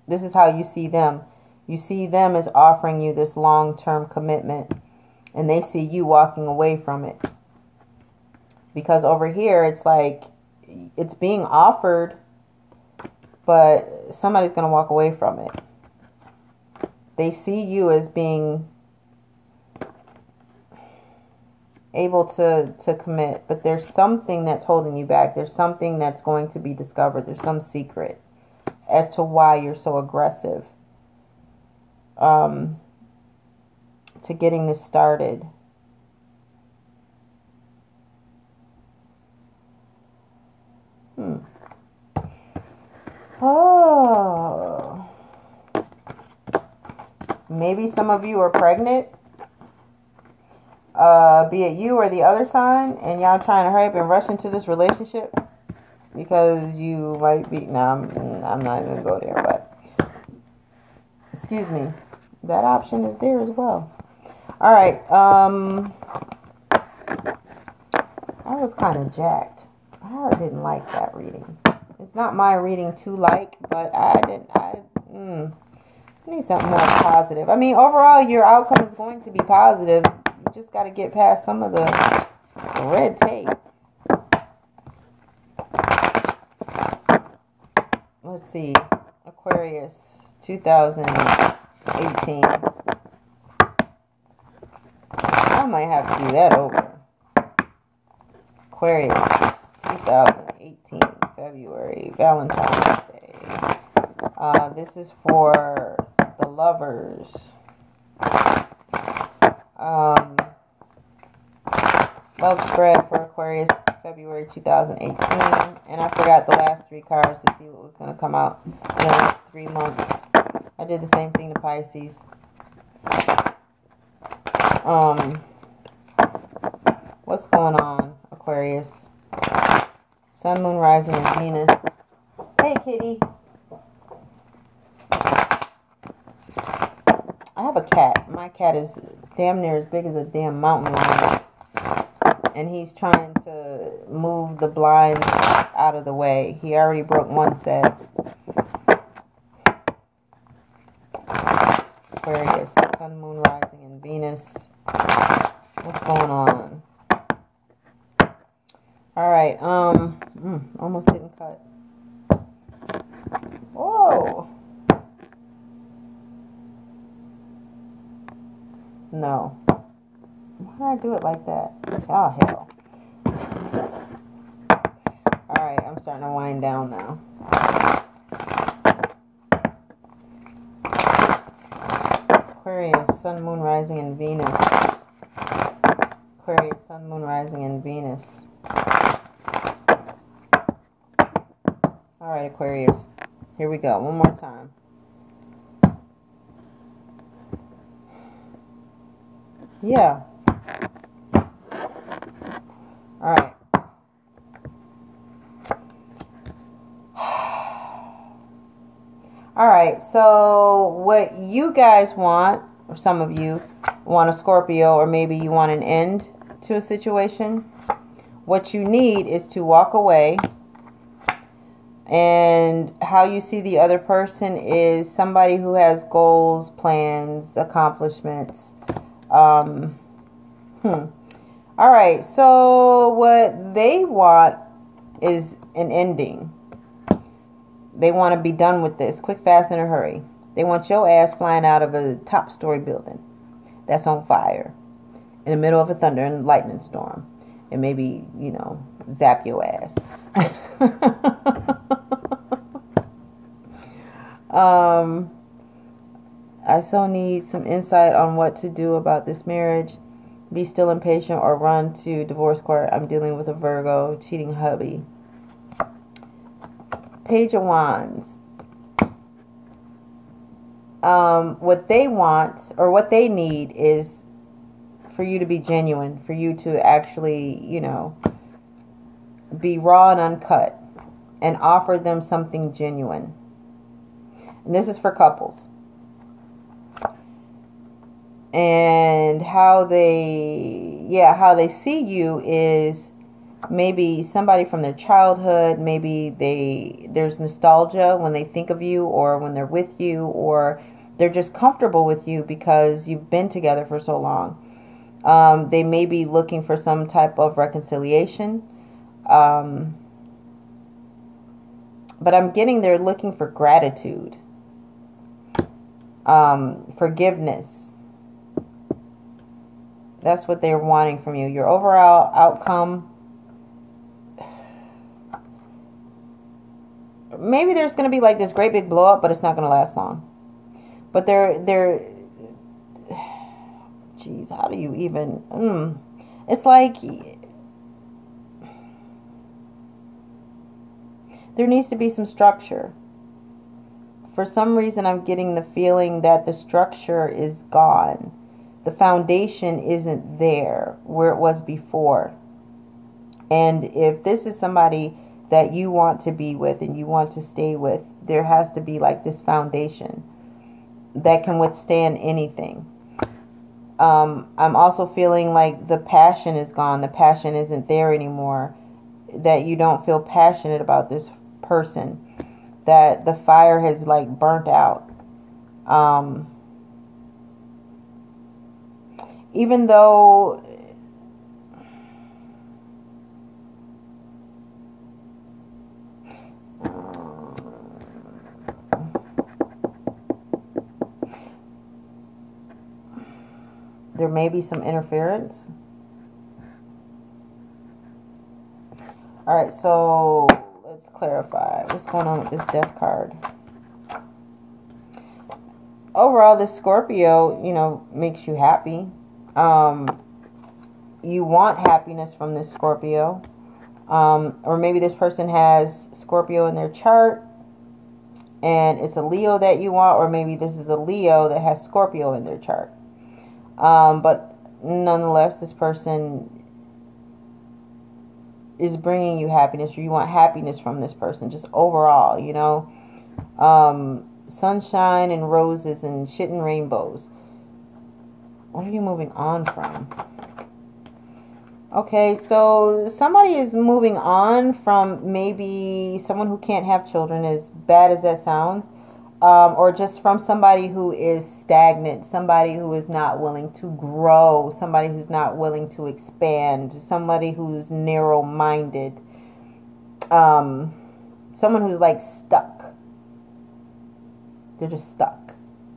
This is how you see them. You see them as offering you this long term commitment. And they see you walking away from it. Because over here, it's like, it's being offered, but somebody's going to walk away from it. They see you as being able to commit, but there's something that's holding you back. There's something that's going to be discovered. There's some secret as to why you're so aggressive to getting this started. Oh, maybe some of you are pregnant, be it you or the other sign, and y'all trying to hurry up and rush into this relationship because you might be, I'm not even gonna go there, but excuse me, that option is there as well. All right, I was kind of jacked. I didn't like that reading. It's not my reading to like, but I need something more positive. I mean, overall, your outcome is going to be positive. You just got to get past some of the red tape. Let's see. Aquarius, 2018. I might have to do that over. Aquarius, 2018, February, Valentine's Day. This is for the lovers. Love spread for Aquarius, February 2018. And I forgot the last 3 cards to see what was going to come out in the next 3 months. I did the same thing to Pisces. What's going on, Aquarius? Sun, Moon, Rising, and Venus. Hey, kitty. I have a cat. My cat is damn near as big as a damn mountain lion. And he's trying to move the blinds out of the way. He already broke one set. Aquarius, Sun, Moon, Rising, and Venus. What's going on? Alright, almost didn't cut. Whoa. No. Why did I do it like that? Oh, hell. Alright, I'm starting to wind down now. Aquarius, Sun, Moon, Rising, and Venus. Aquarius, Sun, Moon, Rising, and Venus. Alright, Aquarius. Here we go. One more time. Yeah. Alright. Alright, so what you guys want, or some of you want a Scorpio, or maybe you want an end to a situation. What you need is to walk away. And how you see the other person is somebody who has goals, plans, accomplishments. Alright, so what they want is an ending. They want to be done with this, quick, fast, in a hurry. They want your ass flying out of a top-story building that's on fire in the middle of a thunder and lightning storm. And maybe, you know, zap your ass. I so need some insight on what to do about this marriage. Be still impatient or run to divorce court. I'm dealing with a Virgo cheating hubby. Page of Wands. What they want, or what they need, is for you to be genuine, for you to actually, you know, be raw and uncut, and offer them something genuine. And this is for couples. And how they see you is maybe somebody from their childhood. Maybe there's nostalgia when they think of you, or when they're with you, or they're just comfortable with you because you've been together for so long. They may be looking for some type of reconciliation. But I'm getting they're looking for gratitude. Forgiveness. That's what they're wanting from you. Your overall outcome. Maybe there's going to be like this great big blow up, but it's not going to last long. But geez, how do you even, it's like, there needs to be some structure. For some reason, I'm getting the feeling that the structure is gone. The foundation isn't there where it was before. And if this is somebody that you want to be with and you want to stay with, there has to be like this foundation that can withstand anything. I'm also feeling like the passion is gone. The passion isn't there anymore. That you don't feel passionate about this person. That the fire has like burnt out. Even though there may be some interference. All right, so let's clarify what's going on with this death card. Overall, this Scorpio, you know, makes you happy. you want happiness from this Scorpio. Or maybe this person has Scorpio in their chart and it's a Leo that you want, or maybe this is a Leo that has Scorpio in their chart. But nonetheless, this person is bringing you happiness, or you want happiness from this person, just overall, you know. Sunshine and roses and shit and rainbows. What are you moving on from? Okay, so somebody is moving on from maybe someone who can't have children, as bad as that sounds. Or just from somebody who is stagnant, somebody who is not willing to grow, somebody who's not willing to expand, somebody who's narrow-minded, someone who's like stuck. They're just stuck.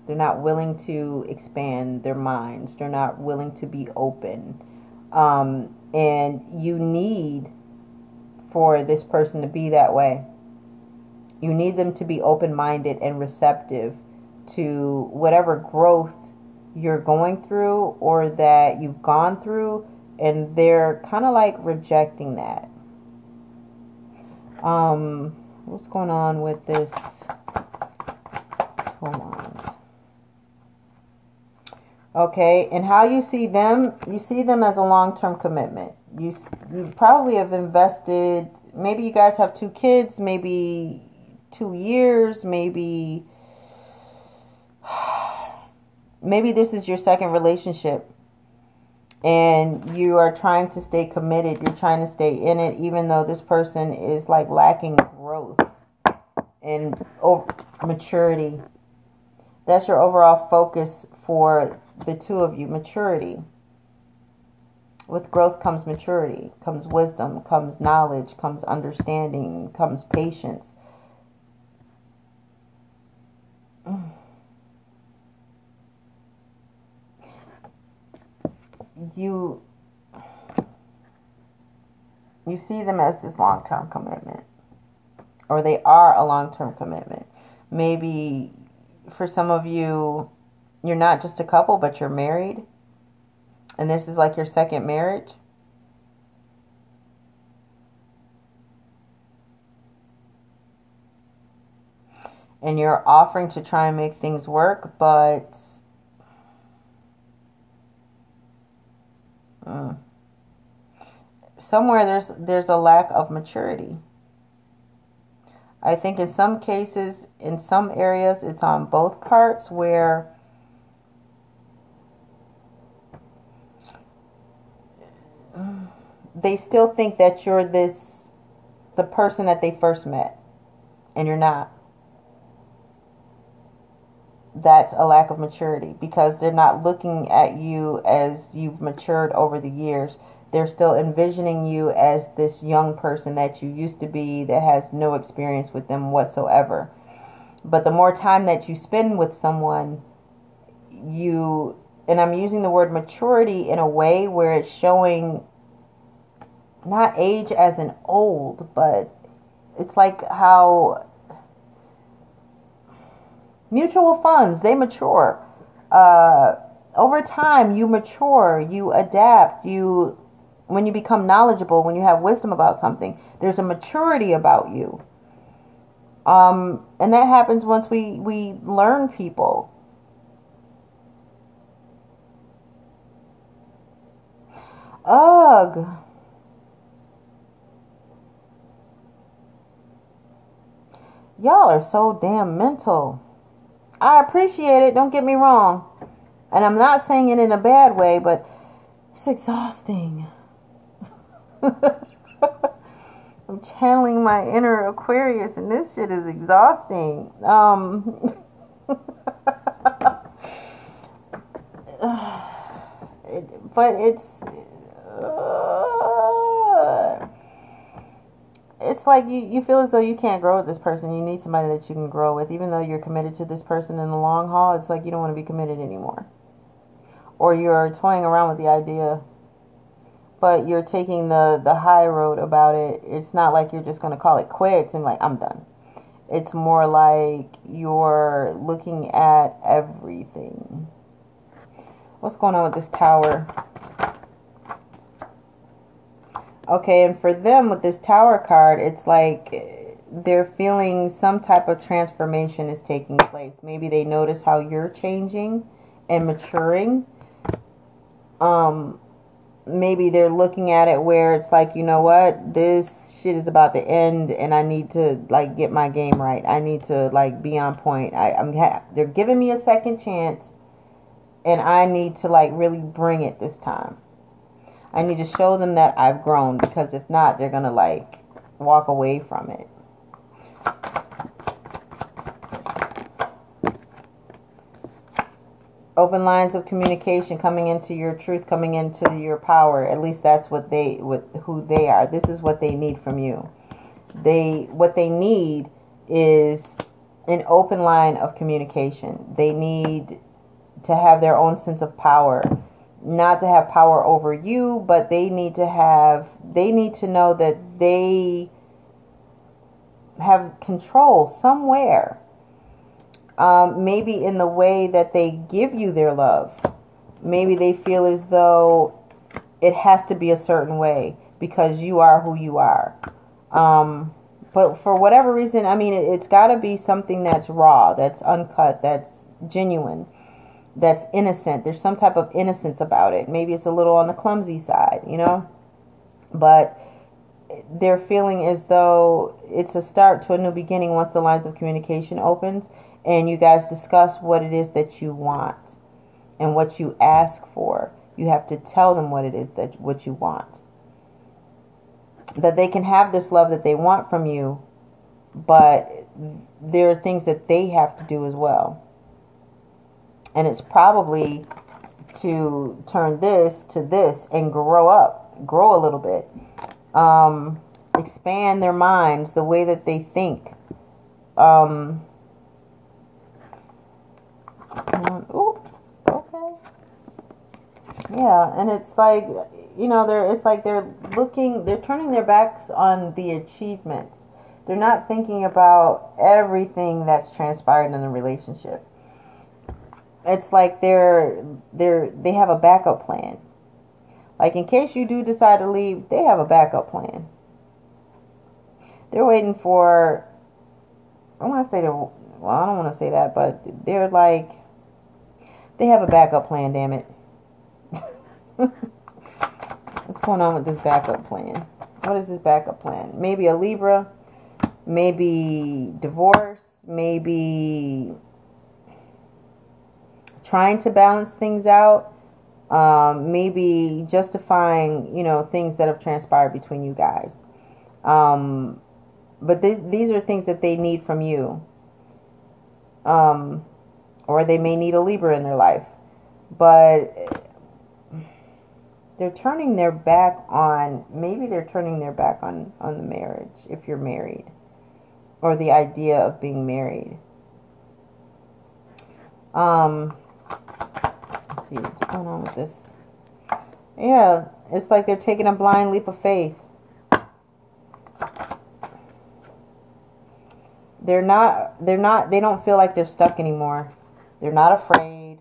They're not willing to expand their minds. They're not willing to be open. And you need for this person to be that way. You need them to be open-minded and receptive to whatever growth you're going through or that you've gone through, and they're kind of like rejecting that. What's going on with this? Okay, and how you see them as a long-term commitment. You probably have invested, maybe you guys have 2 kids, maybe 2 years, maybe this is your second relationship and you are trying to stay committed. You're trying to stay in it even though this person is like lacking growth and maturity. That's your overall focus for the 2 of you, maturity. With growth comes maturity, comes wisdom, comes knowledge, comes understanding, comes patience. You see them as this long-term commitment, or they are a long-term commitment. Maybe for some of you, you're not just a couple, but you're married, and this is like your second marriage. And you're offering to try and make things work, but somewhere there's a lack of maturity. I think in some cases, in some areas, it's on both parts where they still think that you're the person that they first met, and you're not. That's a lack of maturity because they're not looking at you as you've matured over the years. They're still envisioning you as this young person that you used to be that has no experience with them whatsoever. But the more time that you spend with someone, and I'm using the word maturity in a way where it's showing not age as in old, but it's like how mutual funds, they mature. Over time, you mature, you adapt, when you become knowledgeable, when you have wisdom about something, there's a maturity about you. And that happens once we learn people. Ugh. Y'all are so damn mental. I appreciate it, don't get me wrong. And I'm not saying it in a bad way, but it's exhausting. I'm channeling my inner Aquarius, and this shit is exhausting. But it's like you feel as though you can't grow with this person. You need somebody that you can grow with. Even though you're committed to this person in the long haul, it's like you don't want to be committed anymore. Or you're toying around with the idea, but you're taking the high road about it. It's not like you're just going to call it quits and like, I'm done. It's more like you're looking at everything. What's going on with this Tower? Okay, and for them with this Tower card, it's like they're feeling some type of transformation is taking place. Maybe they notice how you're changing and maturing. Maybe they're looking at it where it's like, you know what, this shit is about to end, and I need to like get my game right. I need to like be on point. They're giving me a second chance, and I need to like really bring it this time. I need to show them that I've grown, because if not, they're gonna like walk away from it. Open lines of communication, coming into your truth, coming into your power. At least that's what who they are. This is what they need from you. What they need is an open line of communication. They need to have their own sense of power. Not to have power over you, but they need to know that they have control somewhere. Maybe in the way that they give you their love. Maybe they feel as though it has to be a certain way because you are who you are. But for whatever reason, I mean, it's got to be something that's raw, that's uncut, that's genuine, that's innocent. There's some type of innocence about it. Maybe it's a little on the clumsy side, you know? But they're feeling as though it's a start to a new beginning once the lines of communication opens and you guys discuss what it is that you want and what you ask for. You have to tell them what it is what you want. That they can have this love that they want from you, but there are things that they have to do as well. And it's probably to turn this to this and grow a little bit. Expand their minds, the way that they think. Oh, okay. Yeah, and it's like, you know, they're turning their backs on the achievements. They're not thinking about everything that's transpired in the relationship. It's like they have a backup plan. Like, in case you do decide to leave, they have a backup plan. They're waiting for, I don't want to say that, but they're like, they have a backup plan, damn it. What's going on with this backup plan? What is this backup plan? Maybe a Libra, maybe divorce, maybe trying to balance things out, maybe justifying, you know, things that have transpired between you guys. But these are things that they need from you. Or they may need a Libra in their life. But they're turning their back on, maybe they're turning their back on the marriage, if you're married. Or the idea of being married. Let's see, what's going on with this? Yeah, it's like they're taking a blind leap of faith. They don't feel like they're stuck anymore. They're not afraid.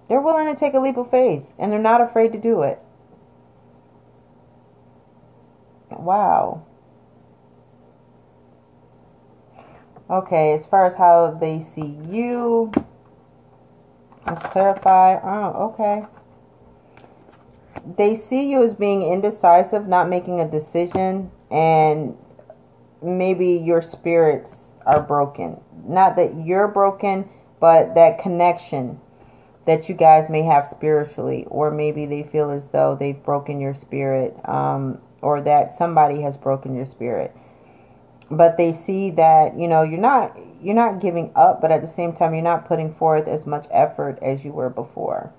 They're willing to take a leap of faith, and they're not afraid to do it. Wow. Okay, as far as how they see you, let's clarify. Oh, okay. They see you as being indecisive, not making a decision, and maybe your spirits are broken. Not that you're broken, but that connection that you guys may have spiritually, or maybe they feel as though they've broken your spirit, or that somebody has broken your spirit. But they see that, you know, you're not giving up, but at the same time, you're not putting forth as much effort as you were before.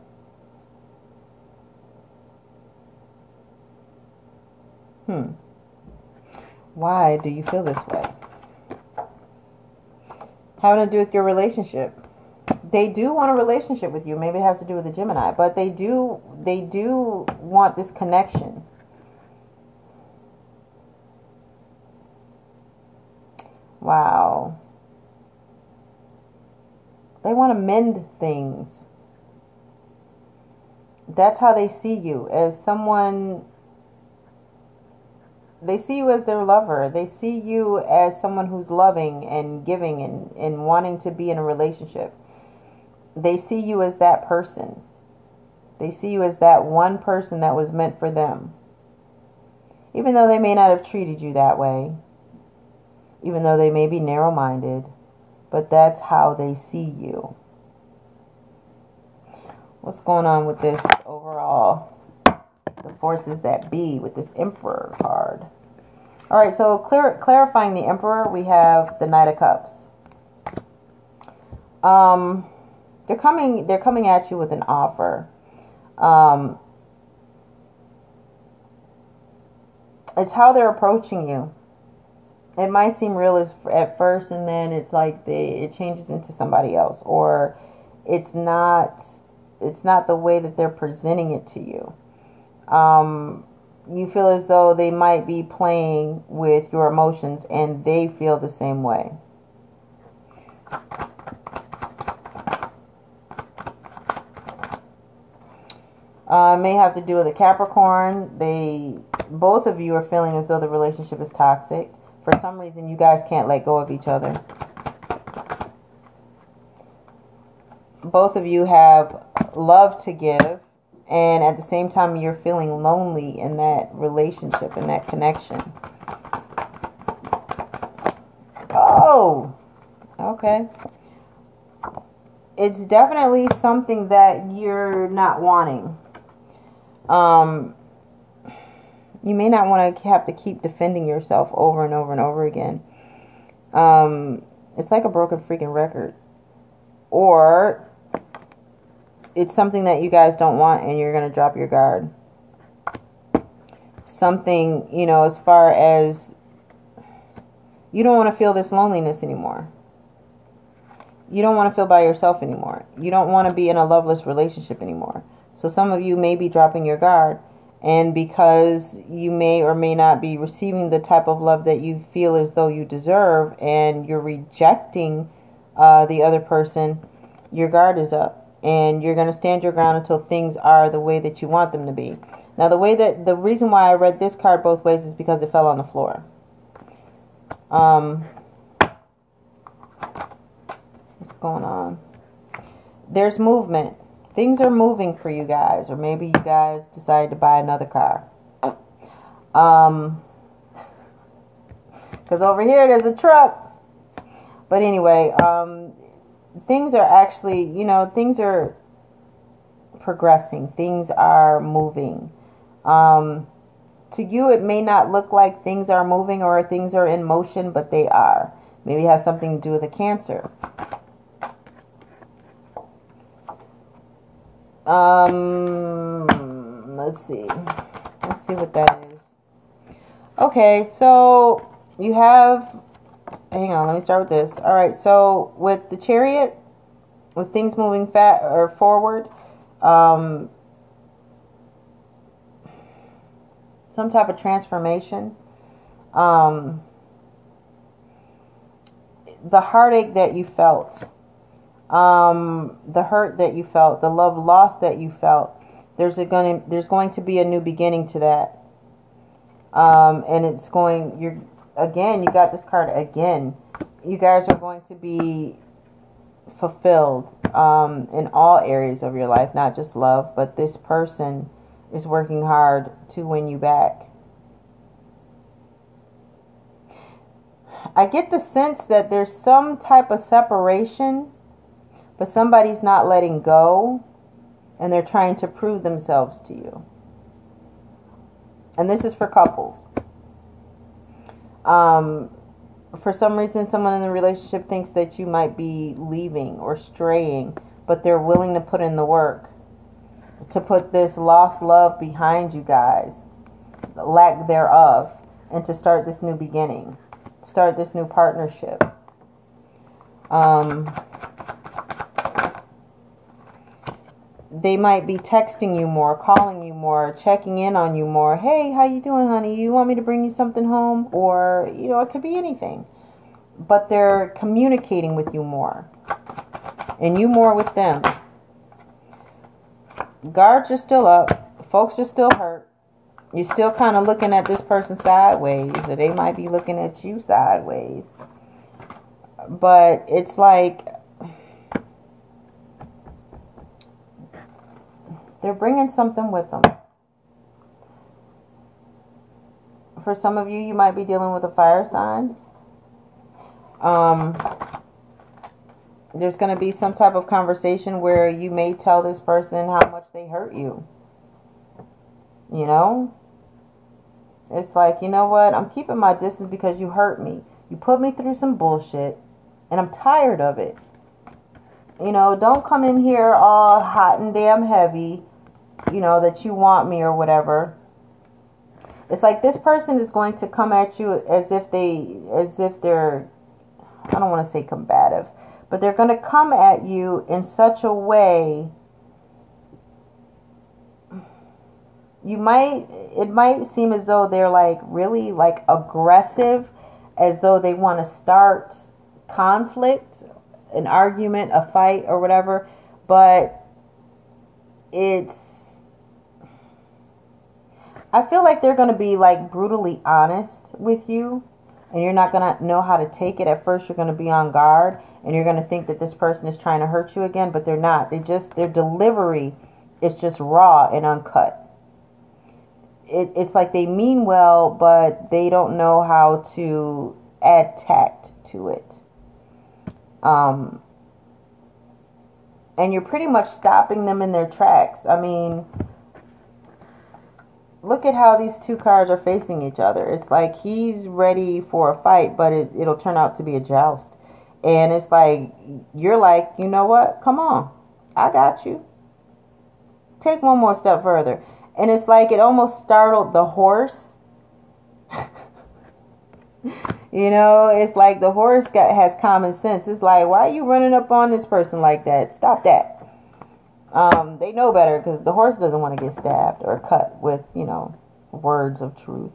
Why do you feel this way? Having to do with your relationship. They do want a relationship with you. Maybe it has to do with the Gemini, but they do want this connection. Wow. They want to mend things. That's how they see you, as someone. They see you as their lover. They see you as someone who's loving and giving and wanting to be in a relationship. They see you as that person. They see you as that one person that was meant for them. Even though they may not have treated you that way. Even though they may be narrow-minded. But that's how they see you. What's going on with this overall? The forces that be with this Emperor card. All right, so clarifying the Emperor, we have the Knight of Cups. They're coming at you with an offer. It's how they're approaching you. It might seem real at first, and then it's like it changes into somebody else, or it's not the way that they're presenting it to you. You feel as though they might be playing with your emotions, and they feel the same way. May have to do with a Capricorn. Both of you are feeling as though the relationship is toxic. For some reason, you guys can't let go of each other. Both of you have love to give, and at the same time, you're feeling lonely in that relationship, in that connection. Oh, okay. It's definitely something that you're not wanting. You may not want to have to keep defending yourself over and over and over again. It's like a broken freaking record. Or it's something that you guys don't want and you're going to drop your guard. Something, you know, as far as you don't want to feel this loneliness anymore. You don't want to feel by yourself anymore. You don't want to be in a loveless relationship anymore. So some of you may be dropping your guard. And because you may or may not be receiving the type of love that you feel as though you deserve, and you're rejecting the other person, your guard is up. And you're going to stand your ground until things are the way that you want them to be. Now, the reason why I read this card both ways is because it fell on the floor. What's going on? There's movement. Things are moving for you guys, or maybe you guys decided to buy another car. Because over here there's a truck. But anyway, things are actually, you know, things are progressing. Things are moving. To you, it may not look like things are moving or things are in motion, but they are. Maybe it has something to do with a Cancer. Let's see what that is. Okay, so you have, hang on, let me start with this. All right, so with the Chariot, with things moving forward, some type of transformation, the heartache that you felt, the hurt that you felt, the love lost that you felt, there's going to be a new beginning to that. And you got this card again. You guys are going to be fulfilled in all areas of your life, not just love, but this person is working hard to win you back. I get the sense that there's some type of separation, but somebody's not letting go, and they're trying to prove themselves to you. And this is for couples. For some reason, someone in the relationship thinks that you might be leaving or straying, but they're willing to put in the work to put this lost love behind you guys, the lack thereof, and to start this new beginning, start this new partnership. They might be texting you more, calling you more, checking in on you more. Hey, how you doing, honey? You want me to bring you something home? Or, you know, it could be anything. But they're communicating with you more. And you more with them. Guards are still up. Folks are still hurt. You're still kind of looking at this person sideways, or they might be looking at you sideways. But it's like they're bringing something with them. For some of you, you might be dealing with a fire sign. There's going to be some type of conversation where you may tell this person how much they hurt you. You know? It's like, you know what? I'm keeping my distance because you hurt me. You put me through some bullshit, and I'm tired of it. You know, don't come in here all hot and damn heavy, you know, that you want me or whatever. It's like this person is going to come at you as if they're, I don't want to say combative, but they're going to come at you in such a way. It might seem as though they're like really like aggressive, as though they want to start conflict, an argument, a fight or whatever, but I feel like they're going to be like brutally honest with you, and you're not going to know how to take it. At first, you're going to be on guard, and you're going to think that this person is trying to hurt you again, but they're not. Their delivery is just raw and uncut. It's like they mean well, but they don't know how to add tact to it. And you're pretty much stopping them in their tracks. I mean, look at how these two cards are facing each other. It's like he's ready for a fight, but it'll turn out to be a joust. And it's like, you're like, you know what? Come on. I got you. Take one more step further. And it's like it almost startled the horse. You know, it's like the horse has common sense. It's like, why are you running up on this person like that? Stop that. They know better, because the horse doesn't want to get stabbed or cut with, you know, words of truth.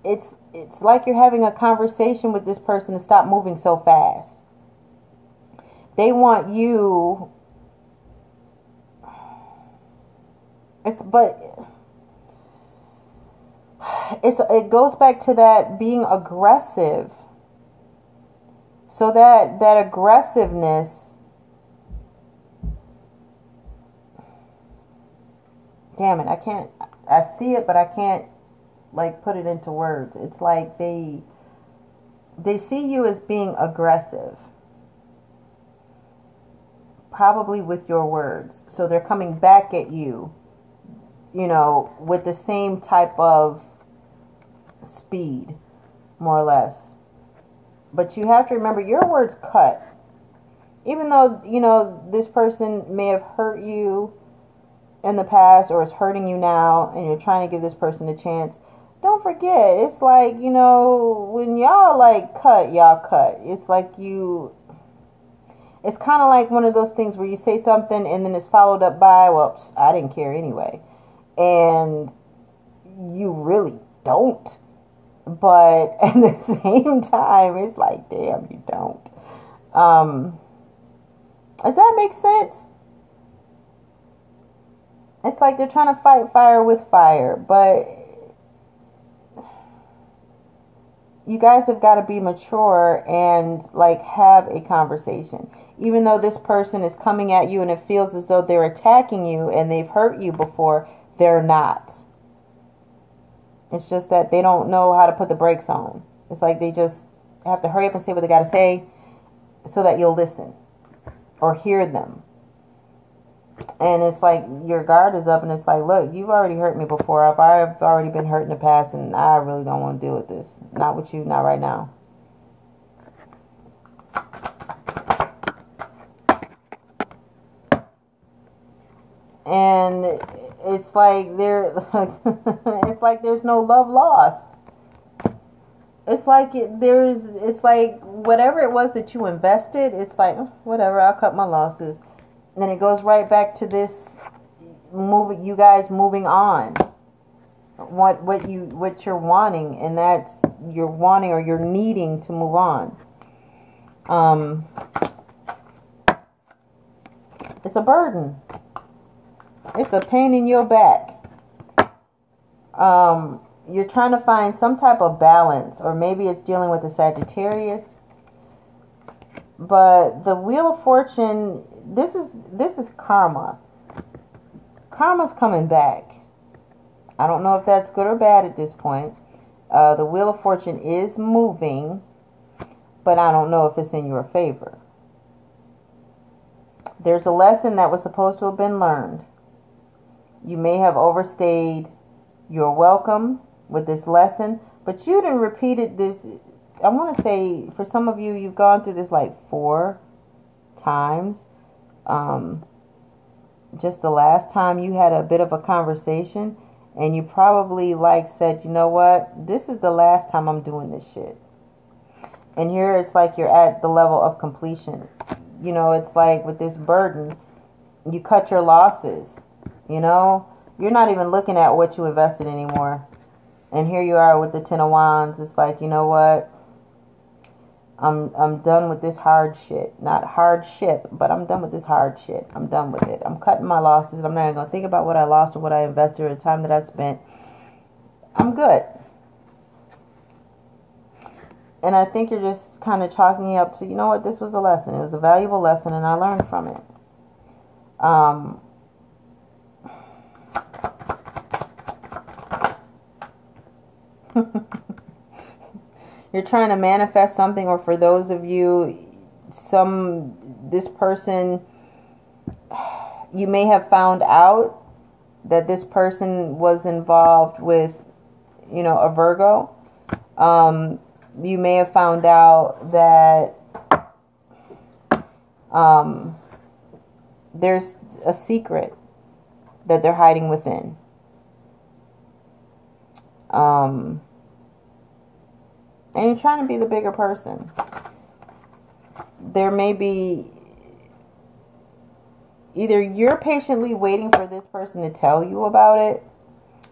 It's like you're having a conversation with this person to stop moving so fast. They want you. It goes back to that being aggressive. So that aggressiveness, damn it, I see it, but I can't like put it into words. It's like they see you as being aggressive, probably with your words. So they're coming back at you, you know, with the same type of speed, more or less. But you have to remember, your words cut. Even though, you know, this person may have hurt you in the past or is hurting you now, and you're trying to give this person a chance, don't forget, it's like, you know, when y'all like cut, y'all cut. It's like it's kind of like one of those things where you say something and then it's followed up by, well, I didn't care anyway. And you really don't. But at the same time, it's like, damn, you don't. Does that make sense? It's like they're trying to fight fire with fire, but you guys have got to be mature and like have a conversation. Even though this person is coming at you and it feels as though they're attacking you and they've hurt you before, they're not. It's just that they don't know how to put the brakes on. It's like they just have to hurry up and say what they got to say so that you'll listen or hear them. And it's like your guard is up, and it's like, look, you've already hurt me before. I've already been hurt in the past, and I really don't want to deal with this. Not with you, not right now. And it's like it's like there's no love lost. It's like it's like whatever it was that you invested, it's like, whatever, I'll cut my losses. And then it goes right back to this you guys moving on. What you're wanting, and that's you're wanting or you're needing to move on. It's a burden. It's a pain in your back. You're trying to find some type of balance, or maybe it's dealing with a Sagittarius. But the Wheel of Fortune, this is karma. Karma's coming back. I don't know if that's good or bad at this point. The Wheel of Fortune is moving, but I don't know if it's in your favor. There's a lesson that was supposed to have been learned. You may have overstayed your welcome with this lesson, but you didn't repeat it this. I want to say for some of you, you've gone through this like 4 times. Just the last time you had a bit of a conversation and you probably like said, you know what, this is the last time I'm doing this shit. And here it's like you're at the level of completion. You know, it's like with this burden, you cut your losses. You know, you're not even looking at what you invested anymore. And here you are with the Ten of Wands. It's like, you know what? I'm done with this hard shit. Not hardship, but I'm done with this hard shit. I'm done with it. I'm cutting my losses. I'm not even going to think about what I lost or what I invested or the time that I spent. I'm good. And I think you're just kind of chalking it up to, you know what, this was a lesson. It was a valuable lesson and I learned from it. You're trying to manifest something, or for those of you, this person, you may have found out that this person was involved with, you know, a Virgo. You may have found out that there's a secret that they're hiding within. And you're trying to be the bigger person. There may be either you're patiently waiting for this person to tell you about it,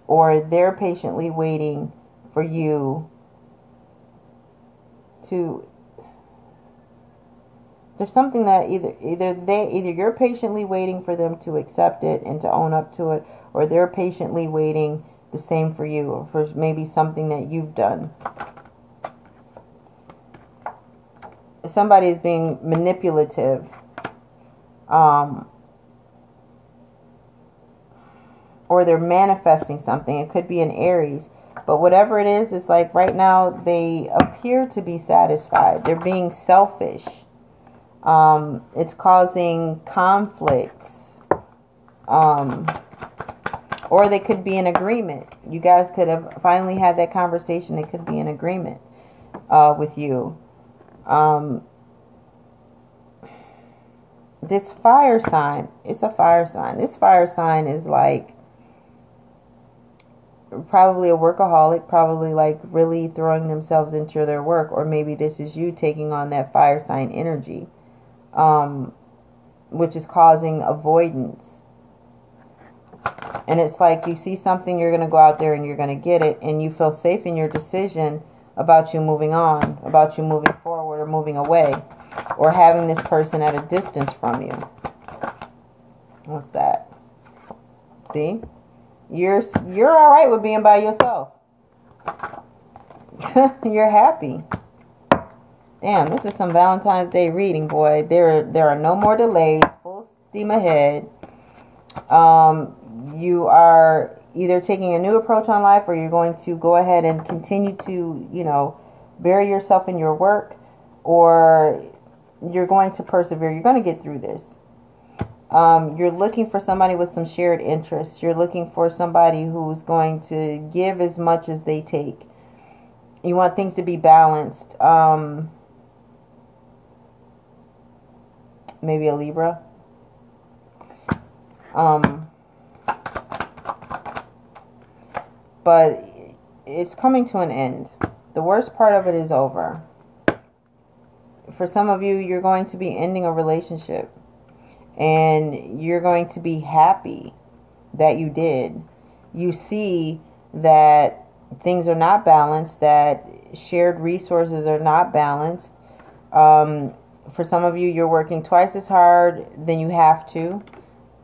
or they're patiently waiting for you to. There's something that either you're patiently waiting for them to accept it and to own up to it, or they're patiently waiting the same for you, or for maybe something that you've done. Somebody is being manipulative, or they're manifesting something. It could be an Aries, but whatever it is, it's like right now they appear to be satisfied. They're being selfish. It's causing conflicts, or they could be in agreement. You guys could have finally had that conversation. It could be in agreement with you. This fire sign, it's a fire sign. This fire sign is like probably a workaholic, probably like really throwing themselves into their work, or maybe this is you taking on that fire sign energy, which is causing avoidance. And it's like you see something, you're going to go out there and you're going to get it, and you feel safe in your decision about you moving on, about you moving forward or moving away, or having this person at a distance from you. What's that? See? You're all right with being by yourself. You're happy. Damn, this is some Valentine's Day reading, boy. There are no more delays. Full steam ahead. You are either taking a new approach on life, or you're going to go ahead and continue to, you know, bury yourself in your work, or you're going to persevere. You're going to get through this. You're looking for somebody with some shared interests. You're looking for somebody who's going to give as much as they take. You want things to be balanced. Maybe a Libra. But it's coming to an end. The worst part of it is over. For some of you, you're going to be ending a relationship. And you're going to be happy that you did. You see that things are not balanced, that shared resources are not balanced. For some of you, you're working twice as hard than you have to.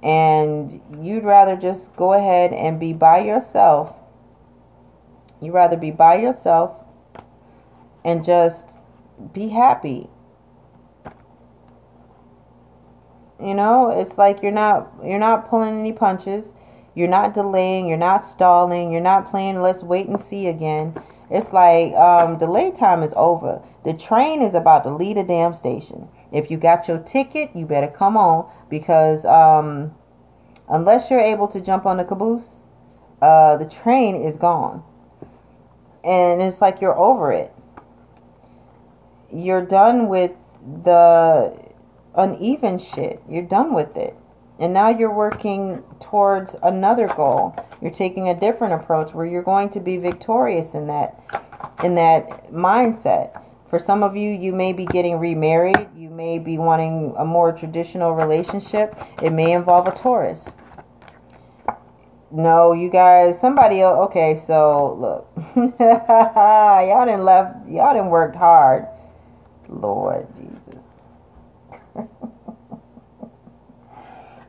And you'd rather just go ahead and be by yourself. You'd rather be by yourself and just be happy. You know, it's like you're not pulling any punches. You're not delaying. You're not stalling. You're not playing let's wait and see again. It's like delay time is over. The train is about to leave the damn station. If you got your ticket, you better come on, because unless you're able to jump on the caboose, the train is gone. And it's like you're over it. You're done with the uneven shit. You're done with it. And now you're working towards another goal. You're taking a different approach where you're going to be victorious in that mindset. For some of you, you may be getting remarried. You may be wanting a more traditional relationship. It may involve a Taurus. No, you guys, somebody else. Okay, so look. Y'all done worked hard. Lord Jesus.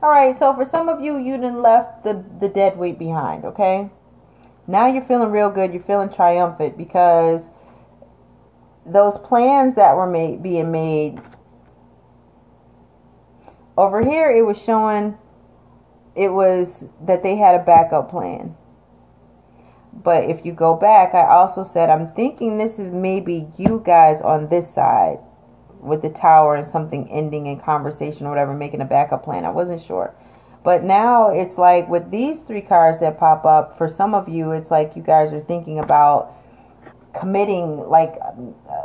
All right, so for some of you, you done left the dead weight behind, okay? Now you're feeling real good. You're feeling triumphant because those plans that were being made over here, it was showing it was that they had a backup plan. But if you go back, I also said, I'm thinking this is maybe you guys on this side with the tower and something ending in conversation or whatever, making a backup plan. I wasn't sure. But now it's like with these 3 cards that pop up, for some of you, it's like you guys are thinking about committing like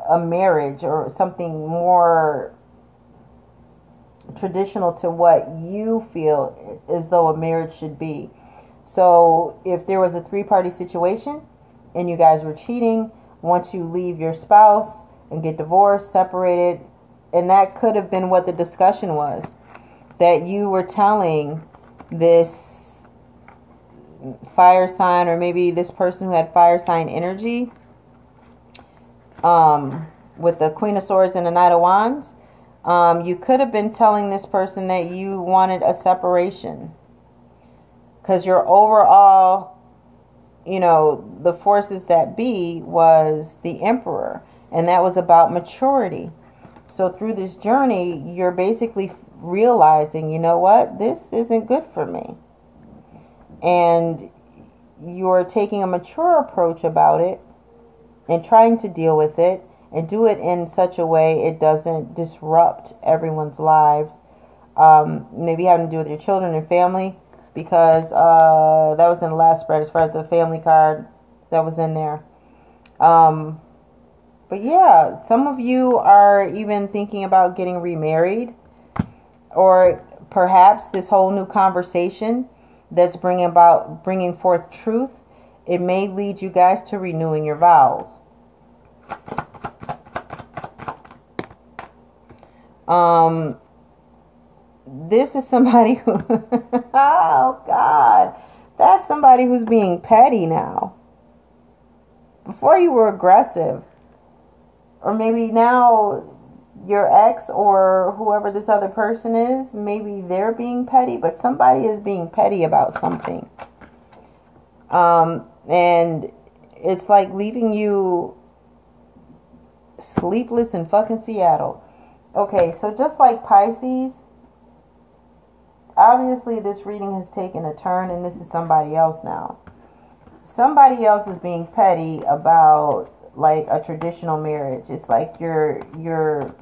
a marriage or something more traditional to what you feel as though a marriage should be. So if there was a 3-party situation and you guys were cheating, once you leave your spouse and get divorced, separated, and that could have been what the discussion was, that you were telling this fire sign, or maybe this person who had fire sign energy, with the Queen of Swords and the Knight of Wands, you could have been telling this person that you wanted a separation, because your overall, you know, the forces that be was the Emperor, and that was about maturity. So through this journey, you're basically realizing, you know what, this isn't good for me. And you're taking a mature approach about it and trying to deal with it and do it in such a way it doesn't disrupt everyone's lives. Maybe having to do with your children and family, because that was in the last spread as far as the family card that was in there. But yeah, some of you are even thinking about getting remarried, or perhaps this whole new conversation that's bringing forth truth. It may lead you guys to renewing your vows. This is somebody who, oh God, that's somebody who's being petty now. Before you were aggressive, or maybe now your ex or whoever this other person is, maybe they're being petty, but somebody is being petty about something. And it's like leaving you sleepless in fucking Seattle. Okay, so just like Pisces, obviously this reading has taken a turn, and this is somebody else now. Somebody else is being petty about like a traditional marriage. It's like you're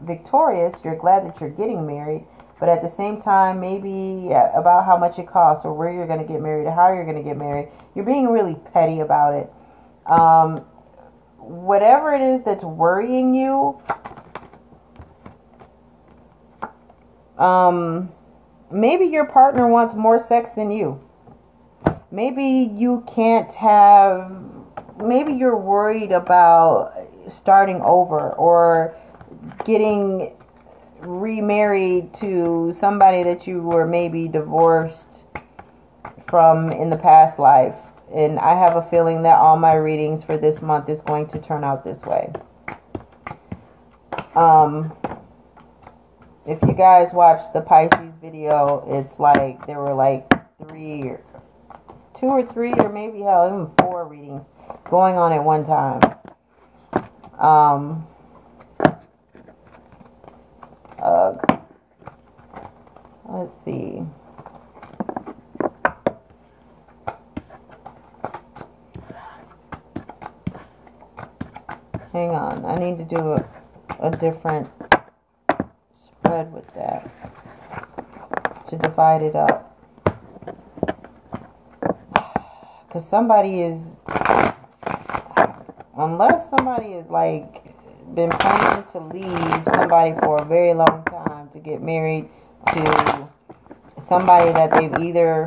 victorious, you're glad that you're getting married, but at the same time, maybe about how much it costs, or where you're going to get married, or how you're going to get married. You're being really petty about it. Whatever it is that's worrying you, maybe your partner wants more sex than you. Maybe you can't have, maybe you're worried about starting over or getting remarried to somebody that you were maybe divorced from in the past life. And I have a feeling that all my readings for this month is going to turn out this way. if you guys watched the Pisces video, it's like there were like two or three, or maybe hell, even 4 readings going on at one time. Let's see. Hang on, I need to do a different spread with that to divide it up. Because somebody is, unless somebody is like been planning to leave somebody for a very long time to get married to somebody that they've either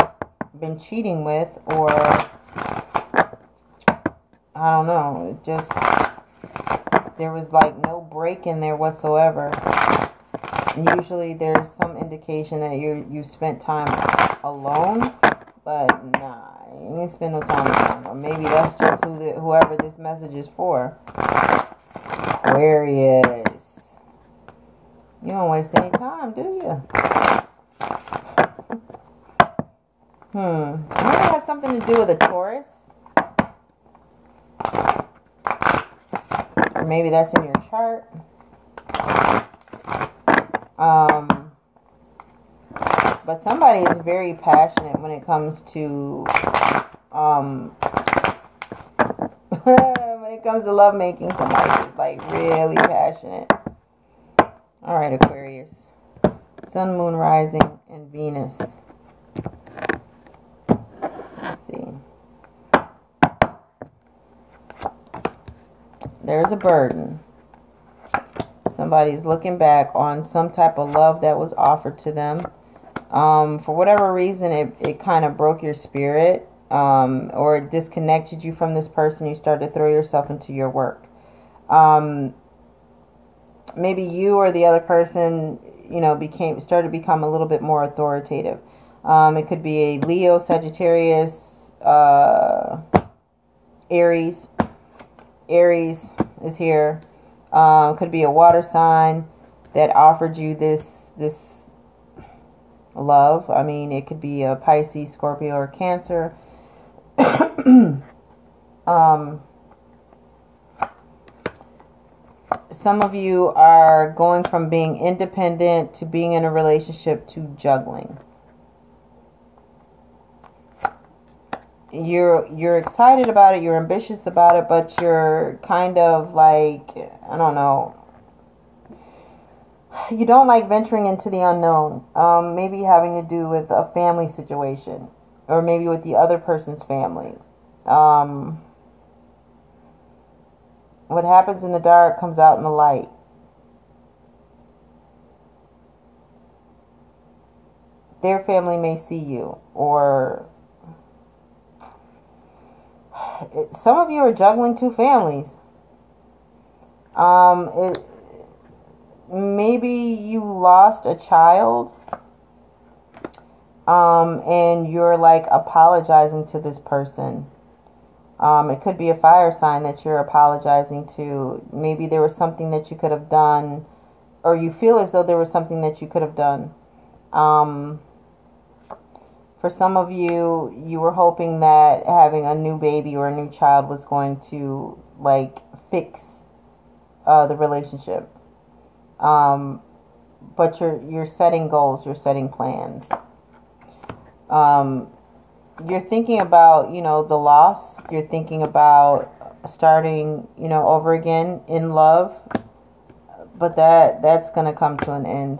been cheating with, or I don't know, it just, there was like no break in there whatsoever. And usually there's some indication that you spent time alone, but nah, you ain't spend no time alone. Or maybe that's just whoever this message is for. Aquarius. You don't waste any time, do you? Maybe it has something to do with a Taurus. Or maybe that's in your chart. But somebody is very passionate when it comes to when it comes to lovemaking. Somebody is like really passionate. All right, Aquarius. Sun, Moon, Rising, and Venus. Let's see. There's a burden. Somebody's looking back on some type of love that was offered to them. For whatever reason, it kind of broke your spirit, or it disconnected you from this person. You started to throw yourself into your work. Maybe you or the other person, started to become a little bit more authoritative. It could be a Leo, Sagittarius, Aries. Aries is here. Could be a water sign that offered you this love. I mean, it could be a Pisces, Scorpio, or Cancer. Some of you are going from being independent to being in a relationship to juggling. You're excited about it, you're ambitious about it, but you're kind of like, I don't know, you don't like venturing into the unknown. Maybe having to do with a family situation, or maybe with the other person's family. What happens in the dark comes out in the light. Their family may see you, or some of you are juggling 2 families. Maybe you lost a child, and you're like apologizing to this person. It could be a fire sign that you're apologizing to. Maybe there was something that you could have done, or you feel as though there was something that you could have done. For some of you, you were hoping that having a new baby or a new child was going to like fix the relationship. But you're setting goals, you're setting plans. You're thinking about, the loss. You're thinking about starting, over again in love. But that's going to come to an end.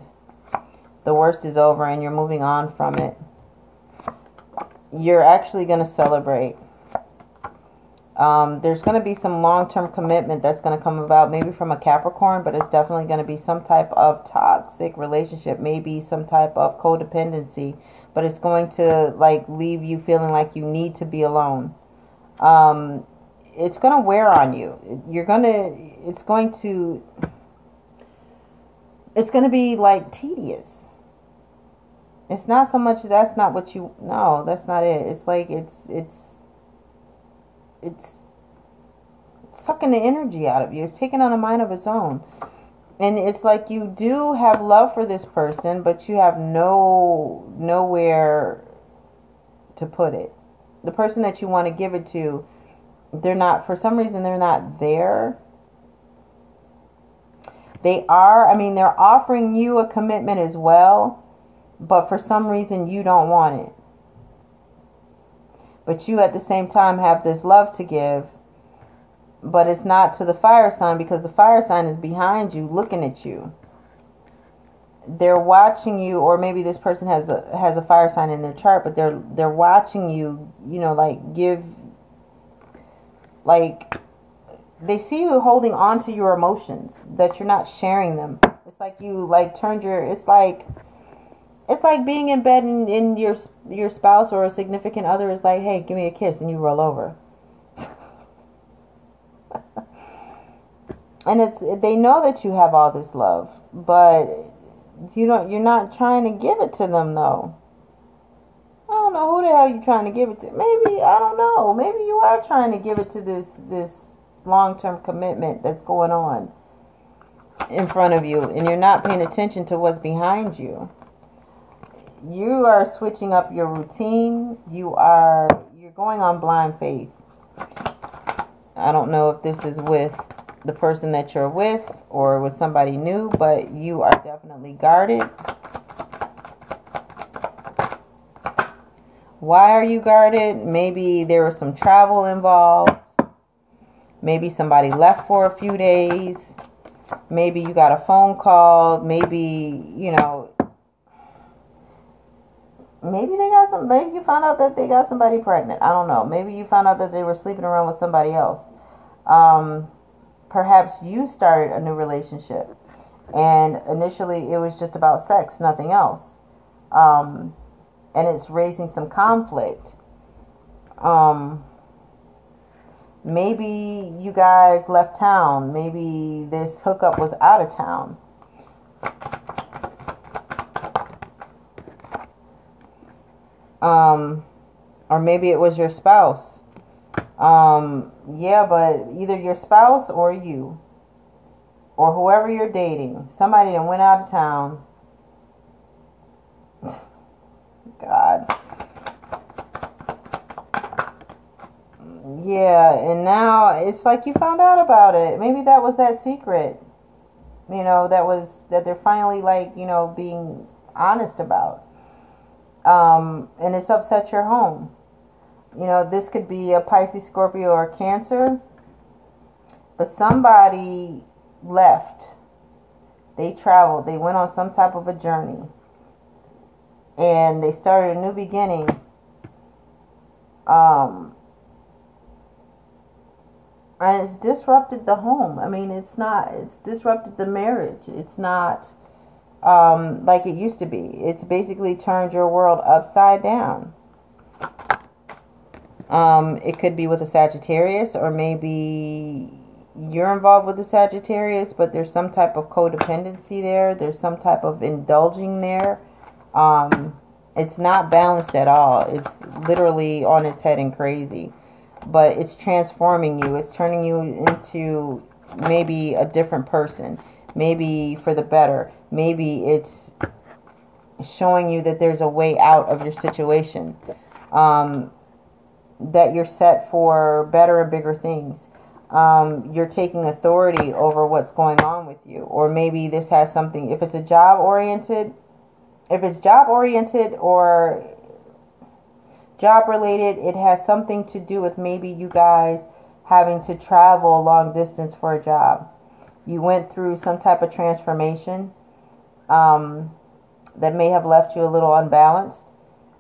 The worst is over and you're moving on from it. You're actually going to celebrate. There's going to be some long-term commitment that's going to come about, maybe from a Capricorn, but it's definitely going to be some type of toxic relationship, maybe some type of codependency, but it's going to like leave you feeling like you need to be alone. It's going to wear on you. It's going to be like tedious. It's not so much, that's not what you, no, that's not it. It's like, it's sucking the energy out of you. It's taking on a mind of its own. And it's like you do have love for this person, but you have nowhere to put it. The person that you want to give it to, they're not, for some reason, they're not there. They are, I mean, they're offering you a commitment as well, but for some reason you don't want it. But you at the same time have this love to give, but it's not to the fire sign, because the fire sign is behind you looking at you. They're watching you, or maybe this person has a fire sign in their chart, but they're watching you, you know, like they see you holding on to your emotions, that you're not sharing them. It's like you like turned your, it's like being in bed and your spouse or a significant other is like, hey, give me a kiss, and you roll over. And they know that you have all this love, but you're not trying to give it to them though. I don't know who the hell you're trying to give it to. Maybe, I don't know, maybe you are trying to give it to this long-term commitment that's going on in front of you, and you're not paying attention to what's behind you. You are switching up your routine. You're going on blind faith. I don't know if this is with the person that you're with or with somebody new, but you are definitely guarded. Why are you guarded? Maybe there was some travel involved. Maybe somebody left for a few days. Maybe you got a phone call. Maybe, you know, maybe you found out that they got somebody pregnant. I don't know. Maybe you found out that they were sleeping around with somebody else. Perhaps you started a new relationship, and initially it was just about sex, nothing else. And it's raising some conflict. Maybe you guys left town. Maybe this hookup was out of town. Or maybe it was your spouse. Yeah, but either your spouse or you, or whoever you're dating, somebody that went out of town. God. Yeah, and now it's like you found out about it. Maybe that was that secret, you know, that they're finally, like, you know, being honest about. And it's upset your home. You know, this could be a Pisces, Scorpio, or Cancer. But somebody left. They traveled. They went on some type of a journey. And they started a new beginning. And it's disrupted the home. I mean, it's disrupted the marriage. It's not like it used to be. It's basically turned your world upside down. It could be with a Sagittarius, or maybe you're involved with a Sagittarius, but there's some type of codependency there. There's some type of indulging there. It's not balanced at all. It's literally on its head and crazy. But it's transforming you. It's turning you into maybe a different person. Maybe for the better. Maybe it's showing you that there's a way out of your situation. That you're set for better and bigger things. You're taking authority over what's going on with you. Or maybe this has something, if it's job oriented or job related, it has something to do with maybe you guys having to travel long distance for a job. You went through some type of transformation that may have left you a little unbalanced,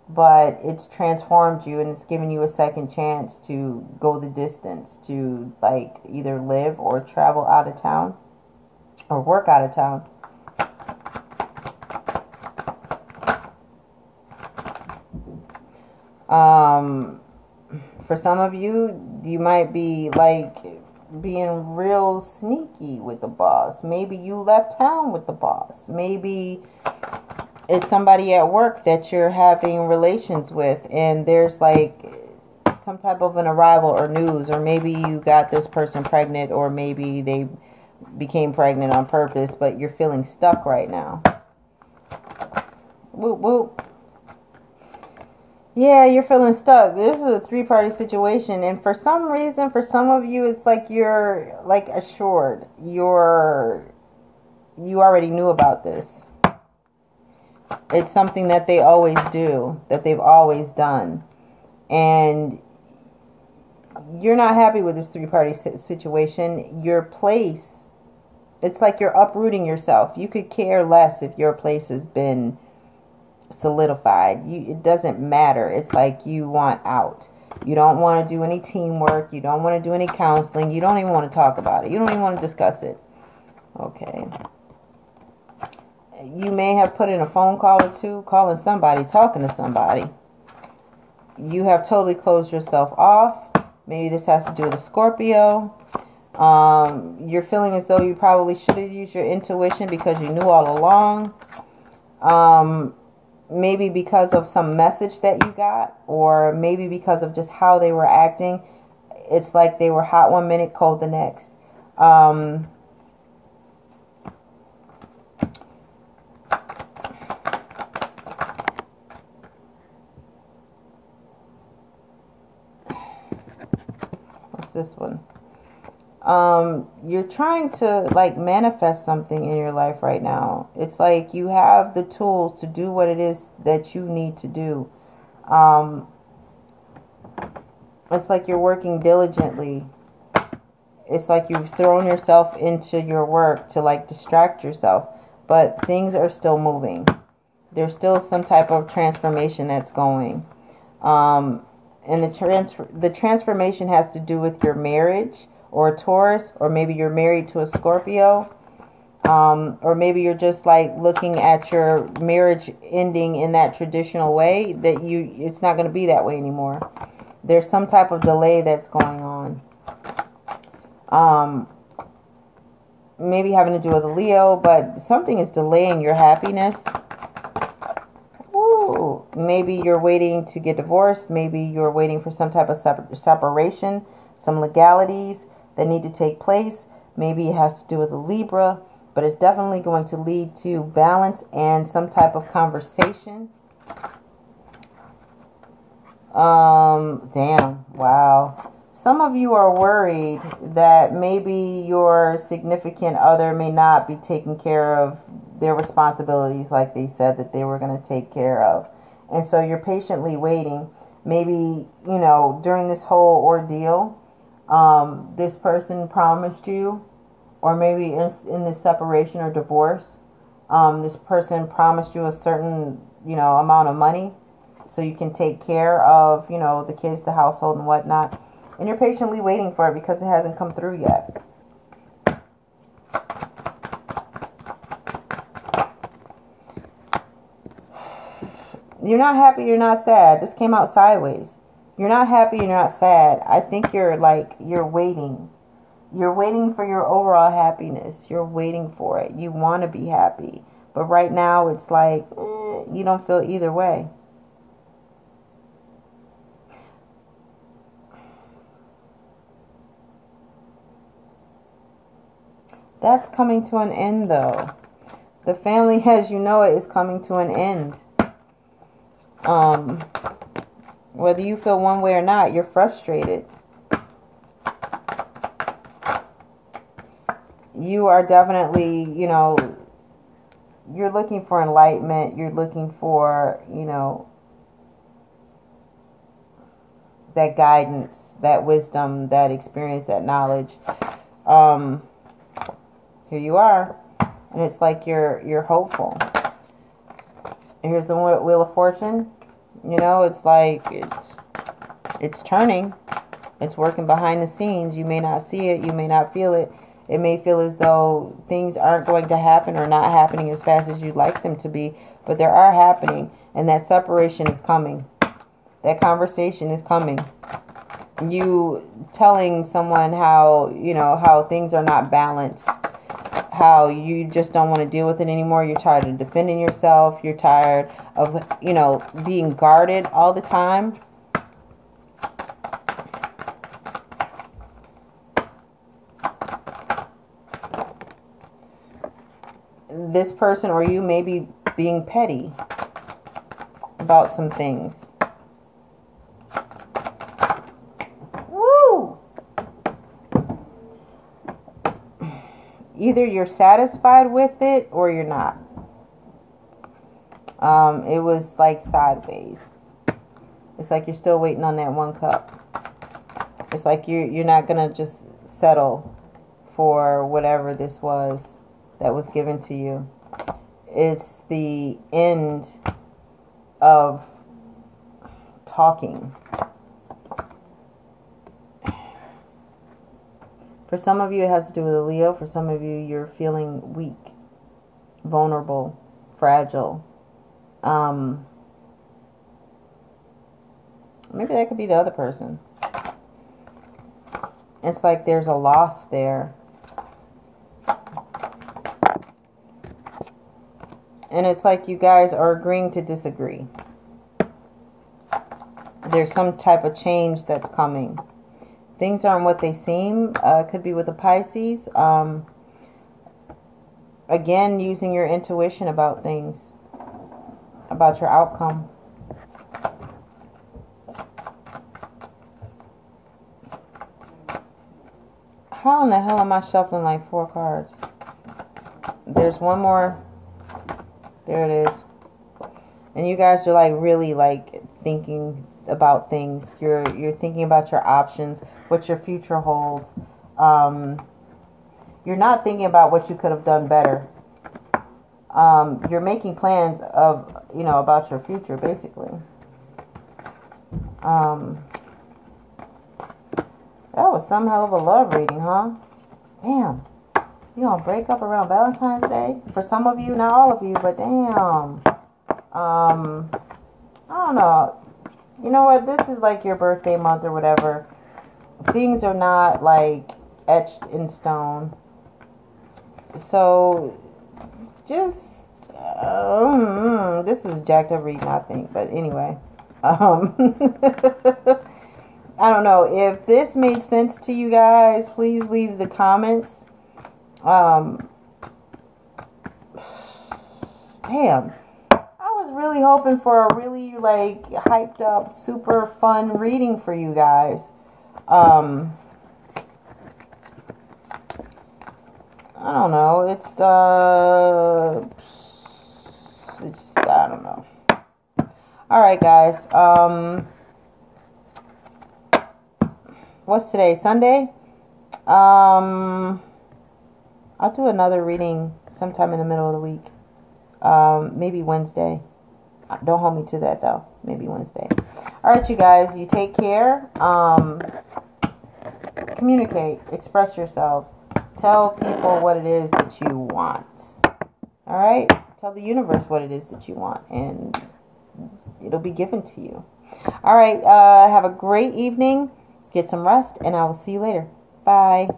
but it's transformed you, and it's given you a second chance to go the distance, to like either live or travel out of town or work out of town. For some of you, you might be like being real sneaky with the boss. Maybe you left town with the boss. Maybe it's somebody at work that you're having relations with, and there's like some type of an arrival or news, or maybe you got this person pregnant, or maybe they became pregnant on purpose, but you're feeling stuck right now. Whoop, whoop. Yeah, you're feeling stuck. This is a three-party situation, and for some reason, for some of you, it's like you're like assured. You already knew about this. It's something that they always do, that they've always done. And you're not happy with this three-party situation. Your place, it's like you're uprooting yourself. You could care less if your place has been solidified. It doesn't matter. It's like you want out. You don't want to do any teamwork. You don't want to do any counseling. You don't even want to talk about it. You don't even want to discuss it. Okay. You may have put in a phone call or two, calling somebody, talking to somebody. You have totally closed yourself off. Maybe this has to do with a Scorpio. You're feeling as though you probably should have used your intuition because you knew all along. Maybe because of some message that you got, or maybe because of just how they were acting. It's like they were hot one minute, cold the next. What's this one? You're trying to like manifest something in your life right now. It's like you have the tools to do what it is that you need to do. It's like you're working diligently. It's like you've thrown yourself into your work to like distract yourself, but things are still moving. There's still some type of transformation that's going. And the transformation has to do with your marriage, or a Taurus, or maybe you're married to a Scorpio, or maybe you're just like looking at your marriage ending in that traditional way that it's not going to be that way anymore. There's some type of delay that's going on. Maybe having to do with a Leo, but something is delaying your happiness. Ooh, maybe you're waiting to get divorced. Maybe you're waiting for some type of separation, some legalities that need to take place. Maybe it has to do with a Libra, but it's definitely going to lead to balance and some type of conversation. Damn, wow. Some of you are worried that maybe your significant other may not be taking care of their responsibilities like they said that they were going to take care of. And so you're patiently waiting. Maybe, during this whole ordeal, this person promised you, or maybe in this separation or divorce, this person promised you a certain, amount of money so you can take care of, the kids, the household and whatnot. And you're patiently waiting for it because it hasn't come through yet. You're not happy, you're not sad. This came out sideways. You're not happy, you're not sad. I think you're waiting. You're waiting for your overall happiness. You're waiting for it. You want to be happy. But right now it's like, you don't feel either way. That's coming to an end, though. The family, as you know it, is coming to an end. Whether you feel one way or not, you're frustrated. You are definitely, you're looking for enlightenment. You're looking for, that guidance, that wisdom, that experience, that knowledge. Here you are. And it's like you're hopeful. Here's the Wheel of Fortune. It's like it's turning. It's working behind the scenes. You may not see it. You may not feel it. It may feel as though things aren't going to happen or not happening as fast as you'd like them to be. But they are happening. And that separation is coming. That conversation is coming. You telling someone how things are not balanced. How you just don't want to deal with it anymore. You're tired of defending yourself. You're tired of, being guarded all the time. this person or you may be being petty about some things. Woo! Either you're satisfied with it or you're not. It was like sideways. It's like you're still waiting on that one cup. It's like you're not gonna just settle for whatever this was that was given to you. It's the end of talking. For some of you, it has to do with a Leo. For some of you, you're feeling weak, vulnerable, fragile. Maybe that could be the other person. It's like there's a loss there. And it's like you guys are agreeing to disagree. There's some type of change that's coming. Things aren't what they seem. Could be with a Pisces. Again, using your intuition about things. About your outcome. How in the hell am I shuffling like 4 cards? There's one more. There it is. And you guys are like really like thinking about things. You're thinking about your options, what your future holds. You're not thinking about what you could have done better. You're making plans of, about your future, basically. That was some hell of a love reading, huh? Damn. You gonna break up around Valentine's Day? For some of you, not all of you, but damn. I don't know. You know what? This is like your birthday month or whatever. Things are not like etched in stone. So, just, this is jacked up reading, I think. But anyway. I don't know. If this made sense to you guys, please leave the comments. Damn. I was really hoping for a really, like, hyped up, super fun reading for you guys. I don't know. It's, I don't know. All right, guys. What's today? Sunday? I'll do another reading sometime in the middle of the week. Maybe Wednesday. Don't hold me to that, though. Maybe Wednesday. All right, you guys. You take care. Communicate. Express yourselves. Tell people what it is that you want. All right? Tell the universe what it is that you want. And it'll be given to you. All right. Have a great evening. Get some rest. And I will see you later. Bye.